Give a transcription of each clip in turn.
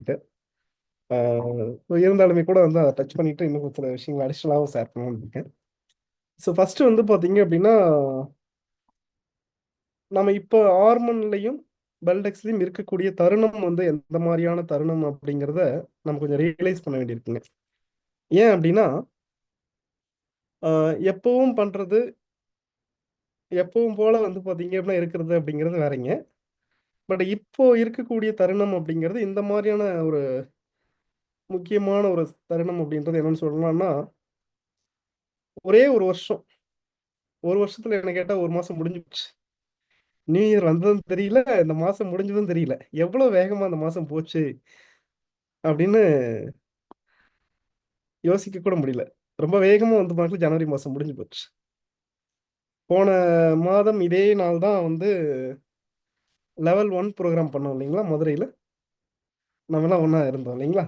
சொல்லிட்டு. இருந்தாலுமே கூட வந்து அதை டச் பண்ணிட்டு இன்னும் சில விஷயங்கள் அடிஷனலாகவும் ஷேர் பண்ணணும்னு இருக்கேன். ஸோ ஃபர்ஸ்ட் வந்து பார்த்தீங்க அப்படின்னா, நம்ம இப்போ ஆர்மன்லையும் பெல்டெக்ஸ்லையும் இருக்கக்கூடிய தருணம் வந்து எந்த மாதிரியான தருணம் அப்படிங்கிறத நம்ம கொஞ்சம் ரியலைஸ் பண்ண வேண்டியிருக்குங்க. ஏன் அப்படின்னா, எப்பவும் பண்றது, எப்பவும் போல வந்து பார்த்தீங்க அப்படின்னா இருக்கிறது அப்படிங்கிறது வேறங்க. பட் இப்போ இருக்கக்கூடிய தருணம் அப்படிங்கிறது இந்த மாதிரியான ஒரு முக்கியமான ஒரு தருணம் அப்படின்றது என்னன்னு சொல்லலாம்னா, ஒரே ஒரு வருஷம். ஒரு வருஷத்துல என்ன கேட்டா ஒரு மாசம் முடிஞ்சு போச்சு. நியூ இயர் வந்ததும் தெரியல, இந்த மாசம் முடிஞ்சதும் தெரியல. எவ்வளவு வேகமா அந்த மாசம் போச்சு அப்படின்னு யோசிக்க கூட முடியல. ரொம்ப வேகமா வந்து பாத்தீங்கன்னா ஜனவரி மாசம் முடிஞ்சு போச்சு. போன மாதம் இதே நாள் தான் வந்து லெவல் 1 ப்ரோக்ராம் பண்ணோம் இல்லைங்களா? மதுரையில. நம்மலாம் ஒண்ணா இருந்தோம் இல்லைங்களா?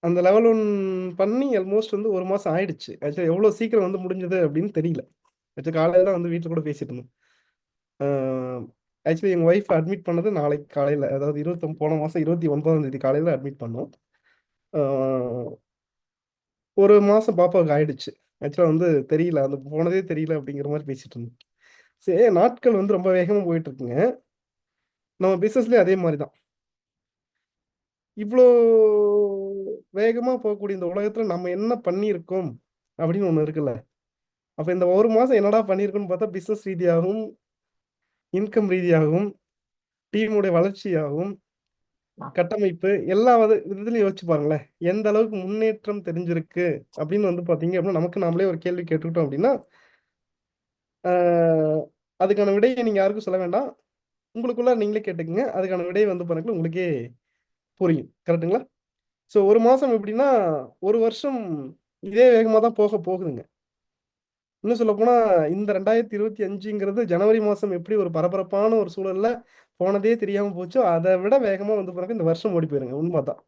அந்த லெவல் 1 பண்ணி ஆல்மோஸ்ட் வந்து 1 மாசம் ஆயிடுச்சு. ஆக்சுவலா எவ்வளவு சீக்கிரம் வந்து முடிஞ்சது அப்படின்னு தெரியல. ஆக்சுவலா காலையில வந்து வீட்ல கூட பேசிட்டு இருந்தோம். ஆக்சுவலி எங்க ஒய்ஃப் அட்மிட் பண்ணது நாளைக்கு காலையில. அதாவது போன மாசம் 29ஆம் தேதி காலையில அட்மிட் பண்ணோம். ஆஹ் ஒரு மாசம் பாப்பாவுக்கு ஆயிடுச்சு. ஆக்சுவலா வந்து தெரியல. அந்த போனதே தெரியல அப்படிங்கிற மாதிரி பேசிட்டு இருந்தோம். சரி, நாட்கள் வந்து ரொம்ப வேகமா போயிட்டு இருக்குங்க. நம்ம பிசினஸ்லயும் அதே மாதிரி தான். இவ்வளோ வேகமா போகக்கூடிய இந்த உலகத்துல நம்ம என்ன பண்ணியிருக்கோம் அப்படின்னு ஒண்ணு இருக்குல்ல. அப்ப இந்த ஒரு மாசம் என்னடா பண்ணியிருக்கோம்னு பார்த்தா பிசினஸ் ரீதியாகவும், இன்கம் ரீதியாகவும், டீமுடைய வளர்ச்சியாகவும், கட்டமைப்பு எல்லா விதத்துலயும் யோசிச்சு பாருங்களேன். எந்த அளவுக்கு முன்னேற்றம் தெரிஞ்சிருக்கு அப்படின்னு வந்து பாத்தீங்க அப்படின்னா நமக்கு நாமளே ஒரு கேள்வி கேட்டுக்கிட்டோம் அப்படின்னா, ஆஹ் அதுக்கான விடையை நீங்க யாருக்கும் சொல்ல வேண்டாம். உங்களுக்குள்ள நீங்களே கேட்டுக்கங்க. அதுக்கான விடை வந்து பாருங்க உங்களுக்கே புரியும். கரெக்ட்டுங்களா? ஸோ ஒரு மாசம் எப்படின்னா, ஒரு வருஷம் இதே வேகமா தான் போக போகுதுங்க. இன்னும் சொல்ல போனா இந்த 2025ங்கிறது ஜனவரி மாசம் எப்படி ஒரு பரபரப்பான ஒரு சூழல்ல போனதே தெரியாம போச்சோ, அதை விட வேகமா வந்து பாருங்க இந்த வருஷம் ஓடி போயிருங்க. உண்மைதான்.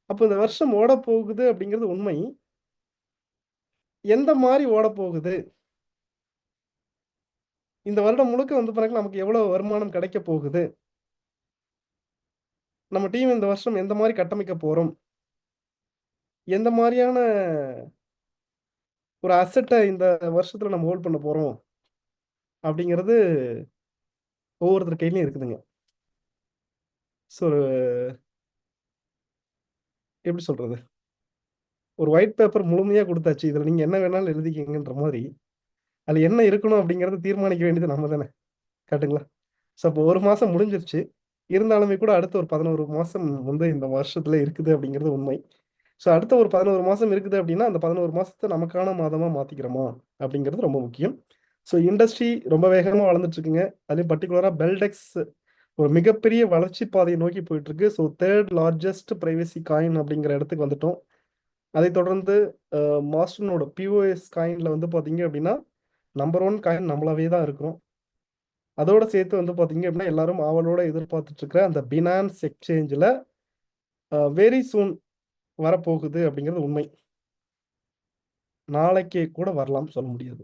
அப்போ இந்த வருஷம் ஓட போகுது அப்படிங்கிறது உண்மை. எந்த மாதிரி ஓட போகுது? இந்த வருடம் முழுக்க வந்து பாருங்க நமக்கு எவ்வளவு வருமானம் கிடைக்க போகுது? நம்ம டீம் இந்த வருஷம் எந்த மாதிரி கட்டமைக்க போறோம்? எந்த மாதிரியான ஒரு அசெட்டை இந்த வருஷத்துல நம்ம ஹோல்ட் பண்ண போறோம்? அப்படிங்கிறது ஒவ்வொருத்தர் கையிலயும் இருக்குதுங்க. ஸோ எப்படி சொல்றது? ஒரு ஒயிட் பேப்பர் முழுமையா கொடுத்தாச்சு. இதுல நீங்க என்ன வேணாலும் எழுதிக்கங்கன்ற மாதிரி, அதுல என்ன இருக்கணும் அப்படிங்கறத தீர்மானிக்க வேண்டியது நம்ம தானே. கரெக்ட்டுங்களா? ஸோ அப்போ ஒரு மாசம் முடிஞ்சிருச்சு. இருந்தாலுமே கூட அடுத்த ஒரு 11 மாசம் வந்து இந்த வருஷத்துல இருக்குது அப்படிங்கிறது உண்மை. ஸோ அடுத்த ஒரு 11 மாசம் இருக்குது அப்படின்னா, அந்த 11 மாசத்தை நமக்கான மாதமா மாத்திக்கிறோமா அப்படிங்கிறது ரொம்ப முக்கியம். ஸோ இண்டஸ்ட்ரி ரொம்ப வேகமா வளர்ந்துட்டு இருக்குங்க. அதுலயும் பர்டிகுலரா பெல்டெக்ஸ் ஒரு மிகப்பெரிய வளர்ச்சி பாதையை நோக்கி போயிட்டு இருக்கு. So third largest privacy coin அப்படிங்கிற இடத்துக்கு வந்துட்டோம். அதை தொடர்ந்து மாஸ்டர்னோட பிஓஎஸ் காயின்ல வந்து பாத்தீங்க அப்படின்னா நம்பர் 1 காயின் நம்மளாவே தான் இருக்கிறோம். அதோட சேர்த்து வந்து பாத்தீங்க அப்படின்னா எல்லாரும் ஆவலோட எதிர்பார்த்துட்டு இருக்கிற அந்த பினான்ஸ் எக்ஸ்சேஞ்சில் வெரி சூன் வரப்போகுது அப்படிங்கிறது உண்மை. நாளைக்கே கூட வரலாம், சொல்ல முடியாது.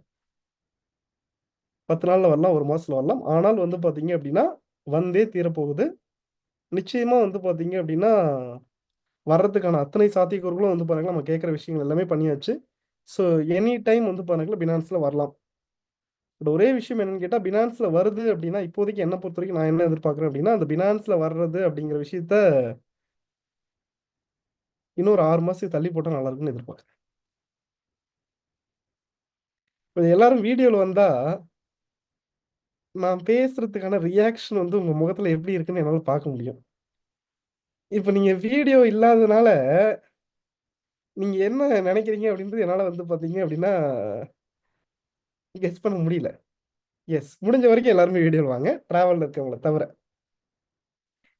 10 நாள்ல வரலாம், ஒரு மாசத்துல வரலாம். ஆனால் வந்து பாத்தீங்க அப்படின்னா வந்தே தீரப்போகுது. நிச்சயமா வந்து பாத்தீங்க அப்படின்னா வர்றதுக்கான அத்தனை சாத்தியக்கூறுகளும் வந்து பாருங்க நம்ம கேட்குற விஷயங்கள் எல்லாமே பண்ணியாச்சு. ஸோ எனி டைம் வந்து பாருங்களா பினான்ஸ்ல வரலாம். பட் ஒரே விஷயம் என்னன்னு கேட்டா பினான்ஸ்ல வருது அப்படின்னா இப்போதைக்கு என்ன பொறுத்த வரைக்கும் நான் என்ன எதிர்பார்க்குறேன் அப்படின்னா அந்த பினான்ஸ்ல வர்றது அப்படிங்கிற விஷயத்த இன்னொரு 6 மாசத்துக்கு தள்ளி போட்டா நல்லா இருக்கும்னு எதிர்பார்க்குறேன். இப்போ எல்லாரும் வீடியோல வந்தா நான் பேசுறதுக்கான ரியாக்ஷன் வந்து உங்க முகத்துல எப்படி இருக்குன்னு என்னால பார்க்க முடியும். இப்போ நீங்க வீடியோ இல்லாதனால நீங்க என்ன நினைக்கிறீங்க அப்படின்றது என்னால வந்து பாத்தீங்க அப்படின்னா கெஸ் பண்ண முடியல. எஸ், முடிஞ்ச வரைக்கும் எல்லாருமே வீடியோல வாங்க, டிராவல்ல இருக்கவங்கள தவிர.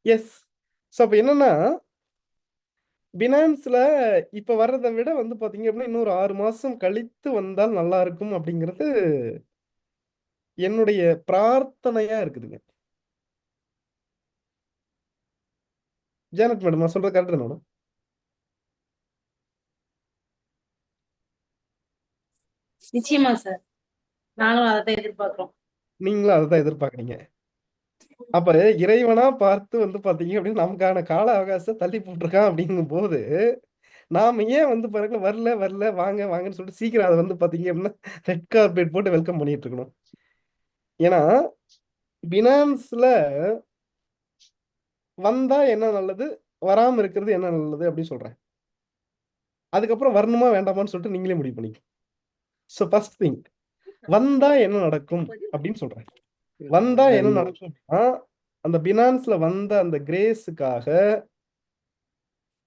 எஸ். ஸோ அப்போ என்னன்னா பினான்ஸ்ல இப்ப வர்றதை விட வந்து பாத்தீங்க அப்படின்னா இன்னொரு 6 மாசம் கழித்து வந்தால் நல்லா இருக்கும் அப்படிங்கிறது என்னுடைய பிரார்த்தனையா இருக்குதுங்க. ஜானட் மேடம், நான் சொல்றது கரெக்ட் தானே மேடம்? நிச்சயமா சார். நாங்களும் அதை தான் எதிர்பார்க்கிறோம். நீங்களும் அதை தான் எதிர்பார்க்குறீங்க. அப்ப இறைவனா பார்த்து வந்து பாத்தீங்க அப்படின்னு நமக்கான கால அவகாசம் தள்ளி போட்டிருக்கான் அப்படிங்கும் போது நாம ஏன் வந்து பாருங்க வரல வரல வாங்க வாங்கன்னு சொல்லிட்டு சீக்கிரம் அதை வந்து பாத்தீங்க அப்படின்னா ரெட் கார்பெட் போட்டு வெல்கம் பண்ணிட்டு இருக்கணும். ஏன்னா பினான்ஸ்ல வந்தா என்ன நல்லது, வராம இருக்கிறது என்ன நல்லது அப்படின்னு சொல்றேன். அதுக்கப்புறம் வரணுமா வேண்டாமான்னு சொல்லிட்டு நீங்களே முடிவு பண்ணிக்க. ஸோ ஃபர்ஸ்ட் திங், வந்தா என்ன நடக்கும் அப்படின்னு சொல்றேன். வந்தா என்ன நடக்கும் அப்படின்னா, அந்த பினான்ஸ்ல வந்த அந்த கிரேஸுக்காக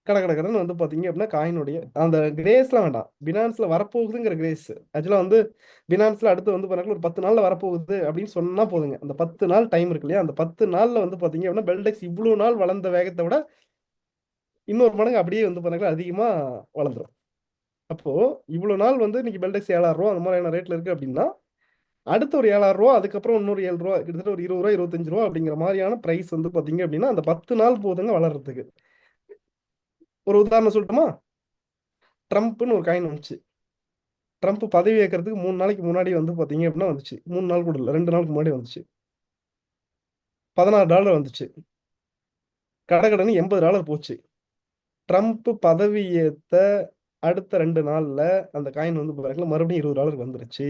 கடகடன்னு வந்து பாத்தீங்க அப்படின்னா காயினுடைய அந்த கிரேஸ்லாம் வேண்டாம், பினான்ஸ்ல வரப்போகுதுங்கிற கிரேஸ். ஆக்சுவலா வந்து பினான்ஸ்ல அடுத்து வந்து பாத்தீங்கன்னா ஒரு 10 நாள்ல வரப்போகுது அப்படின்னு சொன்னா போதுங்க. அந்த 10 நாள் டைம் இருக்கு இல்லையா, அந்த 10 நாள்ல வந்து பாத்தீங்க அப்படின்னா பெல்டெக்ஸ் இவ்வளவு நாள் வளர்ந்த வேகத்தை விட இன்னொரு மடங்கு அப்படியே வந்து பாத்தீங்கன்னா அதிகமா வளர்ந்துரும். அப்போ இவ்வளவு நாள் வந்து இன்னைக்கு பெல்டெக்ஸ் 7,000 ரூபா அந்த மாதிரியான ரேட்ல இருக்கு அப்படின்னா அடுத்த ஒரு 7,000 ரூபா, அதுக்கப்புறம் இன்னொரு 7 ரூபா, கிட்டத்தட்ட ஒரு 20 ரூபா 25 ரூபா அப்படிங்கிற மாதிரியான பிரைஸ் வந்து பாத்தீங்க அப்படின்னா அந்த 10 நாள் போதுங்க வளர்றதுக்கு. ஒரு உதாரணம் சொல்லட்டுமா? ட்ரம்ப்னு ஒரு காயின் வந்துச்சு. ட்ரம்ப் பதவி ஏற்கிறதுக்கு 3 நாளைக்கு முன்னாடி வந்து பாத்தீங்க அப்படின்னா வந்துச்சு. 3 நாள் கூட இல்லை, 2 நாளுக்கு முன்னாடி வந்துச்சு. $16 வந்துச்சு. கடகடன்னு $80 போச்சு. ட்ரம்ப் பதவி ஏத்த அடுத்த 2 நாள்ல அந்த காயின் வந்து பாருங்களா மறுபடியும் $20 வந்துருச்சு.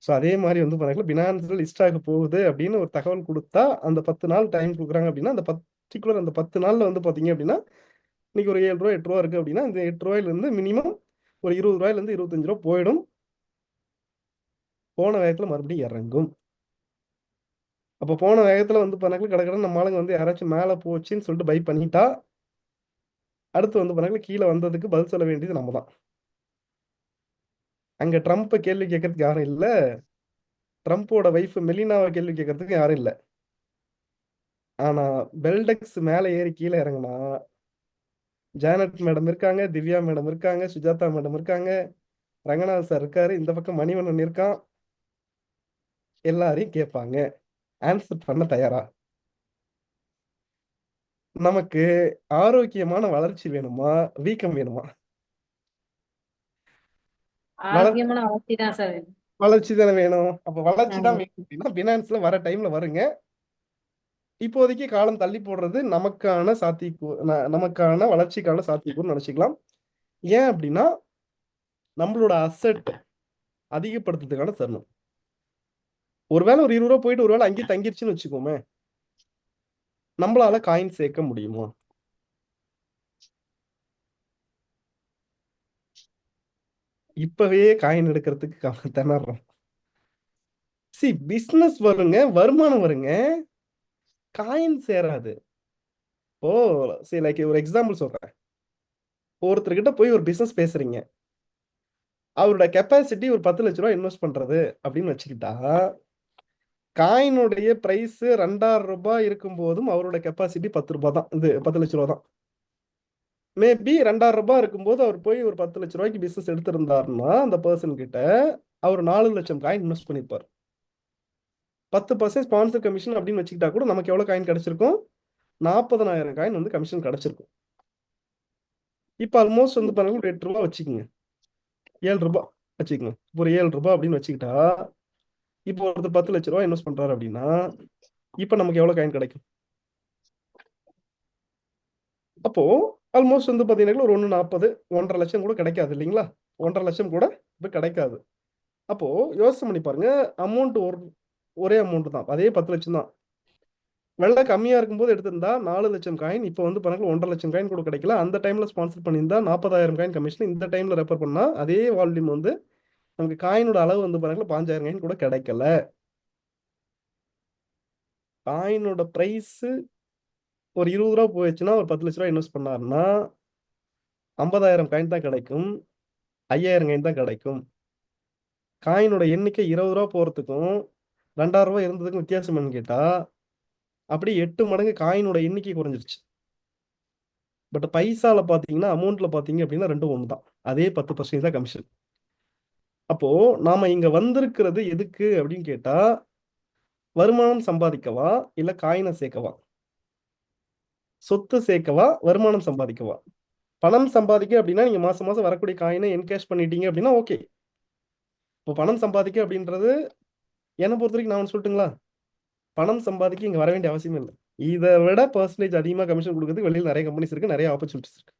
ஸோ அதே மாதிரி வந்து பாருங்களா பினான்ஸ்ல லிஸ்ட் ஆக போகுது அப்படின்னு ஒரு தகவல் கொடுத்தா அந்த 10 நாள் டைம் கொடுக்குறாங்க அப்படின்னா அந்த பர்டிகுலர் அந்த 10 நாள்ல வந்து பாத்தீங்க அப்படின்னா இன்னைக்கு ஒரு 7 ரூபா 8 ரூபா இருக்கு அப்படின்னா இந்த 8 ரூபாயில இருந்து மினிமம் ஒரு 20 ரூபாயில இருந்து 25 ரூபா போயிடும். போன வேகத்துல மறுபடியும் இறங்கும். அப்ப போன வேகத்துல வந்து பண்ணாக்க கடற்கடன் நம்ம ஆளுங்க வந்து யாராச்சும் மேல போச்சுன்னு சொல்லிட்டு பை பண்ணிட்டா அடுத்து வந்து பண்ணாக்க கீழே வந்ததுக்கு பதில் சொல்ல வேண்டியது நம்ம தான். அங்க ட்ரம்ப் கேள்வி கேட்கறதுக்கு யாரும் இல்ல, ட்ரம்ப்போட வைஃப் மெலினாவை கேள்வி கேட்கறதுக்கு யாரும் இல்ல. ஆனா பெல்டெக்ஸ் மேல ஏறி கீழே இறங்கினா ஜானட் மேடம் இருக்காங்க, திவ்யா மேடம் இருக்காங்க, சுஜாதா மேடம் இருக்காங்க, ரங்கநாத் சார் இருக்காரு, இந்த பக்கம் மணிவண்ணன் இருக்கான். எல்லாரையும் கேட்பாங்க, ஆன்சர் பண்ண தயாரா? நமக்கு ஆரோக்கியமான வளர்ச்சி வேணுமா, வீக்கம் வேணுமா? ஆரோக்கியமான வளர்ச்சி தான் சார். வளர்ச்சி தானே வேணும். அப்ப வளர்ச்சி தான் வேணும் அப்படின்னா பினான்ஸ்ல வர டைம்ல வருங்க. இப்போதைக்கு காலம் தள்ளி போடுறது நமக்கான நமக்கான வளர்ச்சிக்கான சாத்தியக்கூறு நினைச்சுக்கலாம். ஏன் அப்படின்னா நம்மளோட அசெட் அதிகப்படுத்துறதுக்கான தருணம். ஒருவேளை ஒரு 20 ரூபா போயிட்டு ஒருவேளை அங்கேயே தங்கிருச்சுன்னு வச்சுக்கோமே, நம்மளால காயின் சேர்க்க முடியுமா? இப்பவே காயின் எடுக்கிறதுக்கு திணறோம். பிசினஸ் வருங்க, வருமானம் வருங்க, காயின் சேராது. ஓ சரி, லைக் ஒரு எக்ஸாம்பிள் சொல்றேன். ஒருத்தர்கிட்ட போய் ஒரு பிசினஸ் பேசுறீங்க, அவரோட கெப்பாசிட்டி ஒரு 10 லட்ச ரூபாய் இன்வெஸ்ட் பண்றது அப்படின்னு வச்சுக்கிட்டா காயினுடைய பிரைஸ் 2,000 ரூபாய் இருக்கும் போதும் அவரோட கெப்பாசிட்டி 10 ரூபாய் தான், இது 10 லட்ச ரூபாய் தான். மேபி 2,000 ரூபாய் இருக்கும்போது அவர் போய் ஒரு 10 லட்ச ரூபாய்க்கு பிசினஸ் எடுத்திருந்தாருன்னா அந்த பர்சன் கிட்ட அவர் 4 லட்சம் காயின் இன்வெஸ்ட் பண்ணிருப்பார். 10% ஸ்பான்சர் கமிஷன் அப்படின்னு வச்சுக்கிட்டா கூட நமக்கு எவ்வளவு காயின் கிடைச்சிருக்கும்? 40,000 காயின் வந்து கமிஷன் கிடைச்சிருக்கும். இப்ப ஆல்மோஸ்ட் வந்து பாருங்க ஒரு 8 ரூபாய் வச்சுக்கோங்க, 7 ரூபாய் வச்சுக்கோங்க, ஒரு 7 ரூபாய் அப்படின்னு வச்சுக்கிட்டா இப்போ ஒருத்தர் 10 லட்ச ரூபாய் இன்வெஸ்ட் பண்றாரு அப்படின்னா இப்ப நமக்கு எவ்வளவு காயின் கிடைக்கும்? அப்போ ஆல்மோஸ்ட் வந்து பாத்தீங்கன்னா ஒரு 1.40 1.5 லட்சம் கூட கிடைக்காது இல்லைங்களா? 1.5 லட்சம் கூட இப்ப கிடைக்காது. அப்போ யோசனை பண்ணி பாருங்க, அமௌண்ட் ஒரே அமௌண்ட் தான், அதே 10 லட்சம் தான். வெள்ளை கம்மியா இருக்கும்போது எடுத்திருந்தா 4 லட்சம் காயின், இப்போ வந்து பாருங்க 1.5 லட்சம் காயின் கூட கிடைக்கல. அந்த டைம்ல ஸ்பான்சர் பண்ணியிருந்தா 40,000 காயின் கமிஷன், இந்த டைம்ல ரெஃபர் பண்ணா அதே வால்யூம் வந்து நமக்கு காயினோட அளவு வந்து பாருங்க 5,000 காயின் கூட கிடைக்கல. காயினோட பிரைஸ் ஒரு 20 ரூபா போயிடுச்சுன்னா ஒரு 10 லட்ச ரூபாய் இன்வெஸ்ட் பண்ணாருன்னா 50,000 காயின் தான் கிடைக்கும், 5,000 காயின் தான் கிடைக்கும். காயினோட எண்ணிக்கை 20 ரூபா போறதுக்கும் 2,000 ரூபாய் இருந்ததுக்கும் வித்தியாசம் என்னன்னு கேட்டா அப்படி 8 மடங்கு காயினோட எண்ணிக்கை குறைஞ்சிருச்சு. பட் பைசால பாத்தீங்கன்னா அமௌண்ட்ல பாத்தீங்க அப்படின்னா ரெண்டும் ஒன்று தான், அதே 10% தான் கமிஷன். அப்போ நாம இங்க வந்திருக்கிறது எதுக்கு அப்படின்னு கேட்டா வருமானம் சம்பாதிக்கவா இல்ல காயினை சேர்க்கவா? சொத்து சேர்க்கவா, வருமானம் சம்பாதிக்கவா? பணம் சம்பாதிக்க அப்படின்னா நீங்க மாசம் மாசம் வரக்கூடிய காயினை என்கேஷ் பண்ணிட்டீங்க அப்படின்னா ஓகே. இப்போ பணம் சம்பாதிக்க அப்படின்றது என்னை பொறுத்த வரைக்கும் நான் ஒன்று சொல்லட்டுங்களா, பணம் சம்பாதிக்க இங்க வர வேண்டிய அவசியமே இல்லை. இதை விட பர்சன்டேஜ் அதிகமாக கமிஷன் கொடுக்கறதுக்கு வெளியில் நிறைய கம்பெனிஸ் இருக்கு, நிறைய ஆப்பர்ச்சுனிட்டிஸ் இருக்கு.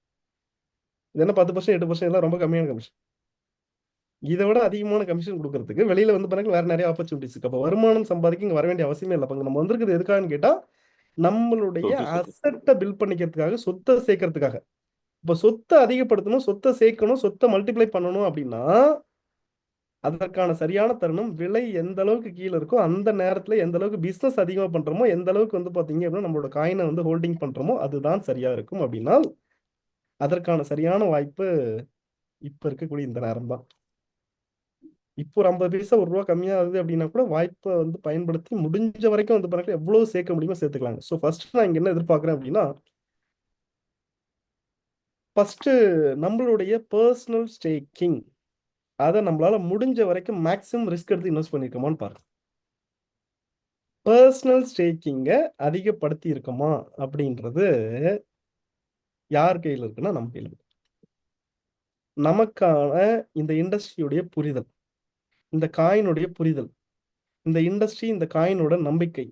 இது என்ன 10% 8% எல்லாம் ரொம்ப கம்மியான கமிஷன். இதை விட அதிகமான கமிஷன் கொடுக்கறதுக்கு வெளியில வந்து பாருங்க வேற நிறைய ஆப்பர்ச்சுனிட்டிஸ் இருக்கு. அப்போ வருமானம் சம்பாதிக்க இங்க வர வேண்டிய அவசியமே இல்லை. அப்ப நம்ம வந்திருக்கிறது எதுக்காகன்னு கேட்டா, நம்மளுடைய ஓகே சார். அசட்டை பில்ட் பண்ணிக்கிறதுக்காக, சொத்தை சேர்க்கறதுக்காக. இப்ப சொத்தை அதிகப்படுத்தணும், சொத்தை சேர்க்கணும், சொத்தை மல்டிப்ளை பண்ணணும் அப்படின்னா அதற்கான சரியான தருணம் விலை எந்த அளவுக்கு கீழே இருக்கோ அந்த நேரத்துல எந்த அளவுக்கு பிசினஸ் அதிகமா பண்றோமோ, எந்த அளவுக்கு வந்து பாத்தீங்க அப்படின்னா நம்மளோட காயினை வந்து ஹோல்டிங் பண்றோமோ அதுதான் சரியா இருக்கும். அப்படின்னா அதற்கான சரியான வாய்ப்பு இப்ப இருக்கக்கூடிய இந்த நேரம் தான். இப்போ ஒரு 50 பைசா ₹1 கம்மியாகுது அப்படின்னா கூட வாய்ப்பை வந்து பயன்படுத்தி முடிஞ்ச வரைக்கும் வந்து பாருங்க எவ்வளவு சேர்க்க முடியுமோ சேர்த்துக்கலாங்க. ஸோ ஃபர்ஸ்ட் நான் இங்க என்ன எதிர்பார்க்கிறேன் அப்படின்னா, ஃபர்ஸ்ட் நம்மளுடைய பர்சனல் ஸ்டேக்கிங் அதை நம்மளால முடிஞ்ச வரைக்கும் மேக்ஸிமம் ரிஸ்க் எடுத்து இன்வெஸ்ட் பண்ணிருக்கோமான்னு பாருங்க. பர்சனல் ஸ்டேக்கிங்கை அதிகப்படுத்தி இருக்குமா அப்படின்றது யார் கையில் இருக்குன்னா நம்ம கையில் இருக்கு. நமக்கான இந்த இண்டஸ்ட்ரியுடைய புரிதல், இந்த காயினுடைய புரிதல், இந்த இண்டஸ்ட்ரி, இந்த காயினோட நம்பிக்கை,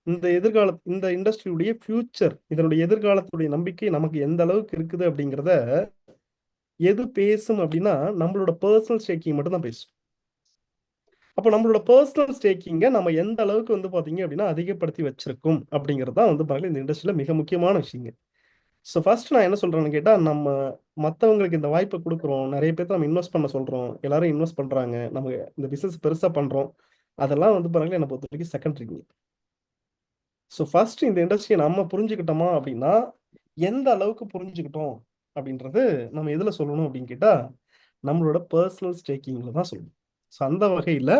இந்த இண்டஸ்ட்ரியுடைய ஃபியூச்சர், இதனுடைய எதிர்காலத்துடைய நம்பிக்கை நமக்கு எந்த அளவுக்கு இருக்குது அப்படிங்கிறத எது பேசும் அப்படின்னா நம்மளோட பர்சனல் ஸ்டேக்கிங் மட்டும் தான் பேசும். அப்போ நம்மளோட பர்சனல் ஸ்டேக்கிங்கை நம்ம எந்த அளவுக்கு வந்து பாத்தீங்க அப்படின்னா அதிகப்படுத்தி வச்சிருக்கோம் அப்படிங்கிறது தான் வந்து பாருங்க இந்த இண்டஸ்ட்ரியில மிக முக்கியமான விஷயங்க. ஸோ ஃபர்ஸ்ட் நான் என்ன சொல்றேன்னு கேட்டா, நம்ம மற்றவங்களுக்கு இந்த வாய்ப்பை கொடுக்குறோம், நிறைய பேர்த்த நம்ம இன்வெஸ்ட் பண்ண சொல்றோம், எல்லாரும் இன்வெஸ்ட் பண்றாங்க, நம்ம இந்த பிசினஸ் பெருசா பண்றோம், அதெல்லாம் வந்து பாருங்க என்னை பொறுத்த வரைக்கும் செகண்டரிங்க. ஸோ ஃபர்ஸ்ட் இந்த இண்டஸ்ட்ரியை நம்ம புரிஞ்சுக்கிட்டோமா அப்படின்னா, எந்த அளவுக்கு புரிஞ்சுக்கிட்டோம் அப்படின்றது நம்ம எதுல சொல்லணும் அப்படின்னு கேட்டா நம்மளோட பர்சனல் ஸ்டேக்கிங்ல தான் சொல்லணும். ஸோ அந்த வகையில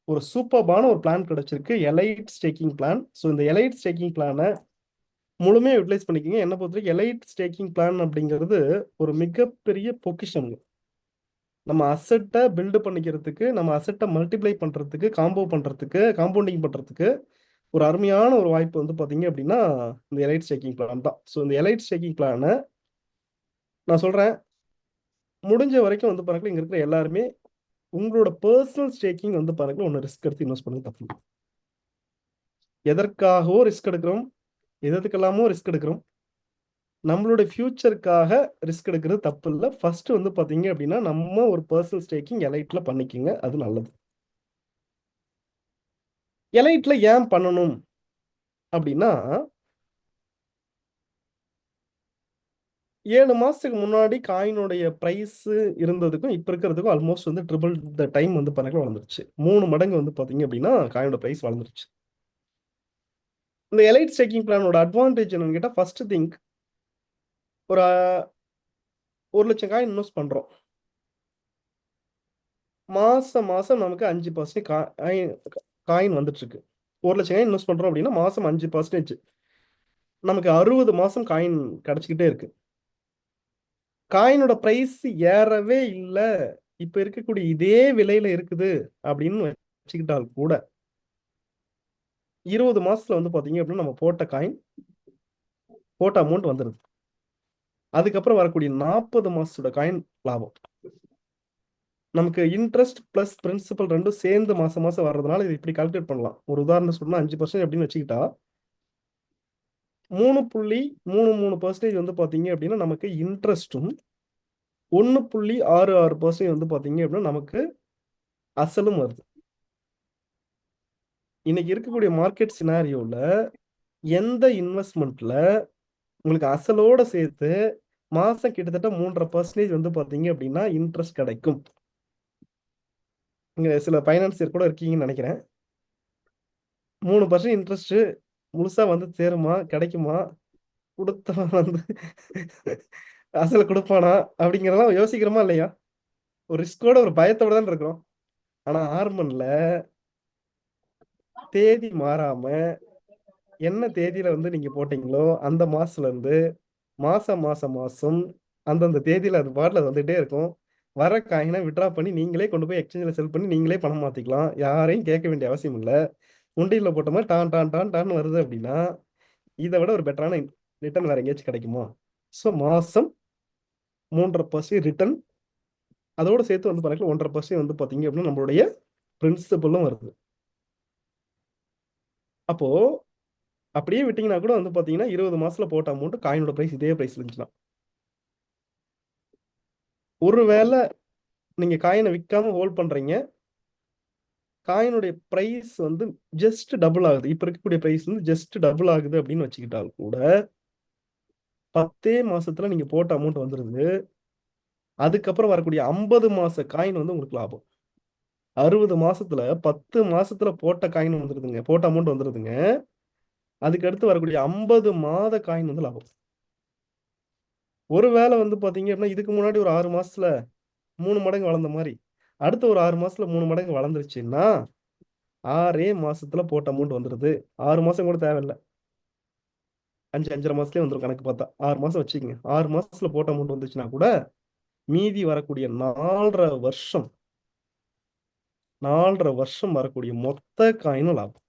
ஒரு சூப்பர்பான ஒரு பிளான் கிடைச்சிருக்கு, எலைட் ஸ்டேக்கிங் பிளான். ஸோ இந்த எலைட் ஸ்டேக்கிங் பிளானை முழுமையாக யூட்டிலைஸ் பண்ணிக்கோங்க. என்ன பொறுத்த வரைக்கும் எலைட் ஸ்டேக்கிங் பிளான் அப்படிங்கிறது ஒரு மிகப்பெரிய பொக்கிஷன். நம்ம அசட்டை பில்டு பண்ணிக்கிறதுக்கு, நம்ம அசட்டை மல்டிப்ளை பண்றதுக்கு, காம்பவுண்டிங் பண்றதுக்கு ஒரு அருமையான ஒரு வாய்ப்பு வந்து பாத்தீங்க அப்படின்னா இந்த எலைட் ஸ்டேக்கிங் பிளான் தான். ஸோ இந்த எலைட் ஸ்டேக்கிங் பிளானை நான் சொல்றேன், முடிஞ்ச வரைக்கும் வந்து பாருங்க இங்க இருக்கிற எல்லாருமே உங்களோட பர்சனல் ஸ்டேக்கிங் வந்து பாருங்க ஒன்று ரிஸ்க் எடுத்து இன்வெஸ்ட் பண்ணி தப்பு. எதற்காகவோ ரிஸ்க் எடுக்கிறோம், எதுக்கெல்லாமோ ரிஸ்க் எடுக்கிறோம், நம்மளுடைய ஃபியூச்சருக்காக ரிஸ்க் எடுக்கிறது தப்பு இல்லை. ஃபர்ஸ்ட் வந்து பாத்தீங்க அப்படின்னா நம்ம ஒரு பர்சனல் ஸ்டேக்கிங் எலைட்ல பண்ணிக்கோங்க, அது நல்லது. எலைட்ல ஏன் பண்ணணும் அப்படின்னா, 7 மாசத்துக்கு முன்னாடி காயினுடைய பிரைஸ் இருந்ததுக்கும் இப்ப இருக்கிறதுக்கும் ஆல்மோஸ்ட் வந்து ட்ரிபிள் த டைம் வந்து பாருங்க வளர்ந்துருச்சு. 3 மடங்கு வந்து பாத்தீங்க அப்படின்னா காயினோட பிரைஸ் வளர்ந்துருச்சு. இந்த எலைட் ஸ்டேக்கிங் பிளானோட அட்வான்டேஜ் என்னன்னு கேட்டா, ஃபர்ஸ்ட் திங்க் ஒரு 1 லட்சம் காயின் இன்வெஸ்ட் பண்றோம், மாசம் மாசம் நமக்கு 5% காயின் வந்துட்டு இருக்கு. 1 லட்சம் காயின் இன்வெஸ்ட் பண்றோம் அப்படின்னா மாசம் 5% நமக்கு 60 மாசம் காயின் கிடைச்சிக்கிட்டே இருக்கு. காயினோட பிரைஸ் ஏறவே இல்லை, இப்ப இருக்கக்கூடிய இதே விலையில இருக்குது அப்படின்னு வச்சுக்கிட்டால் கூட 20 மாசத்துல வந்து பாத்தீங்க அப்படின்னா நம்ம போட்ட அமௌண்ட் வந்துருது. அதுக்கப்புறம் வரக்கூடிய 40 மாசத்தோட காயின் லாபம் நமக்கு இன்ட்ரெஸ்ட் பிளஸ் பிரின்சிபல் ரெண்டும் சேர்ந்து மாசம் மாசம் வர்றதுனால இது இப்படி கால்குலேட் பண்ணலாம். ஒரு உதாரணம் சொன்னா 5% அப்படின்னு வச்சுக்கிட்டா 3.33% வந்து பாத்தீங்க அப்படின்னா நமக்கு இன்ட்ரெஸ்டும் 1.66% வந்து பாத்தீங்க அப்படின்னா நமக்கு அசலும் வருது. இன்னைக்கு இருக்கக்கூடிய மார்க்கெட் சினாரியோல எந்த இன்வெஸ்ட்மெண்ட்ல உங்களுக்கு அசலோட சேர்த்து மாசம் கிட்டத்தட்ட 3.5% வந்து பாத்தீங்க அப்படின்னா இன்ட்ரெஸ்ட் கிடைக்கும்? இங்க சில பைனான்சியர் கூட இருக்கீங்கன்னு நினைக்கிறேன். 3% இன்ட்ரெஸ்ட் முழுசா வந்து சேருமா, கிடைக்குமா, கொடுத்தவன் வந்து அசல கொடுப்பானா அப்படிங்கிறதெல்லாம் யோசிக்கிறோமா இல்லையா? ஒரு ரிஸ்கோட ஒரு பயத்தோட தான் இருக்கிறோம். ஆனா ஆர்மன்ல தேதி மாறாம என்ன தேதியில வந்து நீங்க போட்டீங்களோ அந்த மாசத்துல இருந்து மாசம் அந்தந்த தேதியில அது பாட்டில் அது வந்துட்டே இருக்கும். வர காயினை விட்ரா பண்ணி நீங்களே கொண்டு போய் எக்ஸ்சேஞ்சில் செல் பண்ணி நீங்களே பணம் மாத்திக்கலாம். யாரையும் கேட்க வேண்டிய அவசியம் இல்லை. உண்டியில் போட்ட மாதிரி டான் டான் டான் டான் வருது அப்படின்னா இதை விட ஒரு பெட்டரான ரிட்டர்ன் வேற எங்கேயாச்சும் கிடைக்குமா? ஸோ மாசம் 3.5% ரிட்டர்ன், அதோட சேர்த்து வந்து பாருங்க 1.5% வந்து பாத்தீங்க அப்படின்னா நம்மளுடைய பிரின்சிபலும் வருது. அப்போ அப்படியே விட்டீங்கன்னா கூட வந்து பாத்தீங்கன்னா 20 மாசத்துல போட்ட அமௌண்ட் காயினோட பிரைஸ் இதே பிரைஸ்ல இருந்துச்சுன்னா, ஒருவேளை நீங்க காயினை விற்காம ஹோல்ட் பண்றீங்க, காயினுடைய பிரைஸ் வந்து ஜஸ்ட் டபுள் ஆகுது, இப்ப இருக்கக்கூடிய பிரைஸ் வந்து ஜஸ்ட் டபுள் ஆகுது அப்படின்னு வச்சுக்கிட்டால் கூட 10 மாசத்துல நீங்க போட்ட அமௌண்ட் வந்துருது. அதுக்கப்புறம் வரக்கூடிய 50 மாச காயின் வந்து உங்களுக்கு லாபம். 60 மாசத்துல 10 மாசத்துல போட்ட காயின் வந்துருதுங்க, போட்ட அமௌண்ட் வந்துருதுங்க. அதுக்கு அடுத்து வரக்கூடிய 50 மாத காயின் வந்து லாபம். ஒருவேளை வந்து பாத்தீங்க அப்படின்னா இதுக்கு முன்னாடி ஒரு 6 மாசத்துல 3 மடங்கு வளர்ந்த மாதிரி அடுத்த ஒரு 6 மாசத்துல 3 மடங்கு வளர்ந்துருச்சுன்னா 6 மாசத்துல போட்ட அமௌண்ட் வந்துருது. 6 மாசம் கூட தேவையில்லை, 5-5.5 மாசத்துலயே வந்துடும். கணக்கு பார்த்தா 6 மாசம் வச்சுக்கோங்க. 6 மாசத்துல போட்ட அமௌண்ட் வந்துச்சுன்னா கூட மீதி வரக்கூடிய 4.5 வருஷம் வரக்கூடிய மொத்த காயினும் லாபம்.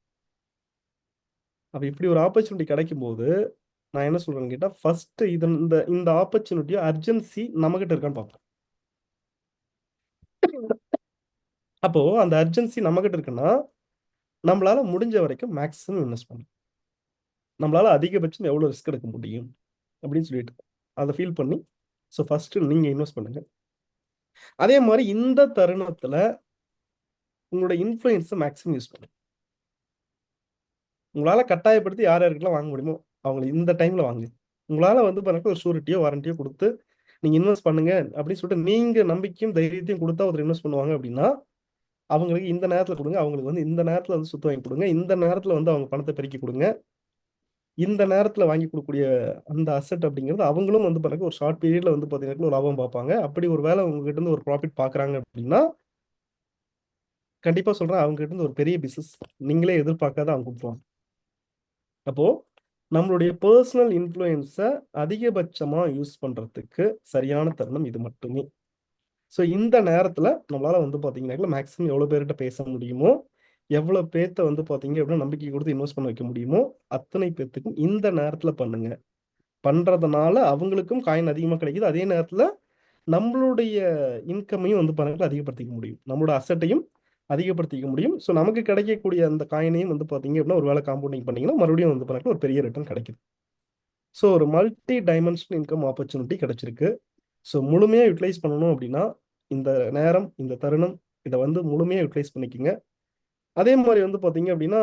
அப்ப இப்படி ஒரு ஆப்பர்ச்சுனிட்டி கிடைக்கும் போது நான் என்ன சொல்றேன்னு கேட்டா, ஃபர்ஸ்ட் இது இந்த ஆப்பர்ச்சுனிட்டியோ அர்ஜென்சி நம்ம கிட்ட இருக்கான்னு பார்ப்போம். அப்போ அந்த அர்ஜென்சி நம்ம கிட்ட இருக்குன்னா நம்மளால முடிஞ்ச வரைக்கும் மேக்ஸிமம் இன்வெஸ்ட் பண்ணணும். நம்மளால அதிகபட்சம் எவ்வளவு ரிஸ்க் எடுக்க முடியும் அப்படின்னு சொல்லிட்டு அதை ஃபீல் பண்ணி ஸோ ஃபர்ஸ்ட் நீங்க இன்வெஸ்ட் பண்ணுங்க. அதே மாதிரி இந்த தருணத்துல உங்களோட இன்ஃப்ளூயன்ஸை மேக்ஸிமம் யூஸ் பண்ணுங்க. உங்களால கட்டாயப்படுத்தி யார் யாருக்கெல்லாம் வாங்க முடியுமோ அவங்க இந்த டைம்ல வாங்க. உங்களால வந்து பாருங்க ஒரு ஷூரிட்டியோ வாரண்டியோ கொடுத்து நீங்க இன்வெஸ்ட் பண்ணுங்க அப்படின்னு சொல்லிட்டு நீங்க நம்பிக்கையும் தைரியத்தையும் கொடுத்தா ஒருத்தர் இன்வெஸ்ட் பண்ணுவாங்க அப்படின்னா அவங்களுக்கு இந்த நேரத்துல கொடுங்க, அவங்களுக்கு வந்து இந்த நேரத்துல வந்து சுத்த வாங்கி கொடுங்க, இந்த நேரத்துல வந்து அவங்க பணத்தை பெருக்கி கொடுங்க. இந்த நேரத்துல வாங்கி கொடுக்கக்கூடிய அந்த அசெட் அப்படிங்கிறது அவங்களும் வந்து பாருங்க ஒரு ஷார்ட் பீரியட்ல வந்து பாத்தீங்கன்னா ஒரு லாபம் பார்ப்பாங்க. அப்படி ஒரு வேலை உங்ககிட்ட இருந்து ஒரு ப்ராஃபிட் பாக்குறாங்க அப்படின்னா கண்டிப்பா சொல்றேன், அவங்க கிட்ட இருந்து ஒரு பெரிய பிசினஸ் நீங்களே எதிர்பார்க்காத அவங்க கொடுத்துருவாங்க. அப்போ நம்மளுடைய பர்சனல் இன்ஃப்ளூயன்ஸை அதிகபட்சமா யூஸ் பண்றதுக்கு சரியான தருணம் இது மட்டுமே. ஸோ இந்த நேரத்துல நம்மளால வந்து பாத்தீங்கன்னா மேக்ஸிமம் எவ்வளவு பேர்கிட்ட பேச முடியுமோ, எவ்வளவு பேர்த்த வந்து பாத்தீங்க அப்படின்னா நம்பிக்கை கொடுத்து இன்வெஸ்ட் பண்ண வைக்க முடியுமோ அத்தனை பேர்த்துக்கும் இந்த நேரத்துல பண்ணுங்க. பண்றதுனால அவங்களுக்கும் காயின் அதிகமா கிடைக்குது, அதே நேரத்துல நம்மளுடைய இன்கமையும் வந்து பாருங்க அதிகப்படுத்திக்க முடியும், நம்மளோட அசட்டையும் அதிகப்படுத்திக்க முடியும். ஸோ நமக்கு கிடைக்கக்கூடிய அந்த காயினையும் வந்து பாத்தீங்க அப்படின்னா ஒரு வேலை காம்பவுண்டிங் பண்ணீங்கன்னா மறுபடியும் வந்து பாருங்க ஒரு பெரிய ரிட்டர்ன் கிடைக்குது. ஸோ ஒரு மல்டி டைமென்ஷனல் இன்கம் ஆப்பர்ச்சுனிட்டி கிடைச்சிருக்கு. ஸோ முழுமையா யூட்டிலைஸ் பண்ணணும் அப்படின்னா இந்த நேரம் இந்த தருணம் இதை வந்து முழுமையா யூட்டிலைஸ் பண்ணிக்கோங்க. அதே மாதிரி வந்து பாத்தீங்க அப்படின்னா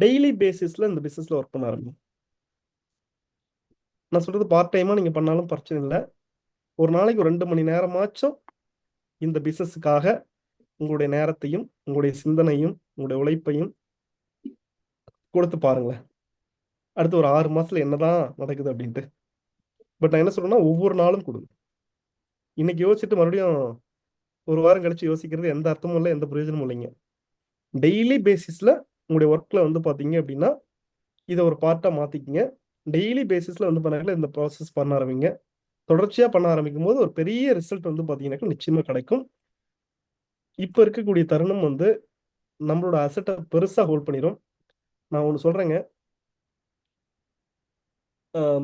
டெய்லி பேசிஸ்ல இந்த பிசினஸ்ல ஒர்க் பண்ண ஆரம்பிக்கும். நான் சொல்றது பார்ட் டைமா நீங்க பண்ணாலும் பிரச்சனை இல்லை. ஒரு நாளைக்கு ஒரு 2 மணி நேரமாச்சும் இந்த பிசினஸுக்காக உங்களுடைய நேரத்தையும் உங்களுடைய சிந்தனையும் உங்களுடைய உழைப்பையும் கொடுத்து பாருங்களேன். அடுத்து ஒரு 6 மாசத்துல என்னதான் நடக்குது அப்படின்ட்டு. பட் நான் என்ன சொல்றேன்னா ஒவ்வொரு நாளும் கொடுங்க. இன்னைக்கு யோசிச்சுட்டு மறுபடியும் ஒரு வாரம் கழிச்சு யோசிக்கிறது எந்த அர்த்தமும் இல்லை, எந்த பிரயோஜனமும் இல்லைங்க. டெய்லி பேசிஸ்ல உங்களுடைய ஒர்க்ல வந்து பாத்தீங்க அப்படின்னா இதை ஒரு பார்ட்டா மாத்திக்கங்க. டெய்லி பேசிஸ்ல வந்து பண்ணாங்கல்ல இந்த ப்ராசஸ் பண்ண ஆரம்பிங்க. தொடர்ச்சியா பண்ண ஆரம்பிக்கும் போது ஒரு பெரிய ரிசல்ட் வந்து பாத்தீங்கன்னா நிச்சயமா கிடைக்கும். இப்ப இருக்கக்கூடிய தருணம் வந்து நம்மளோட அசட்டை பெருசா ஹோல்ட் பண்ணிடும். நான் ஒண்ணு சொல்றேங்க,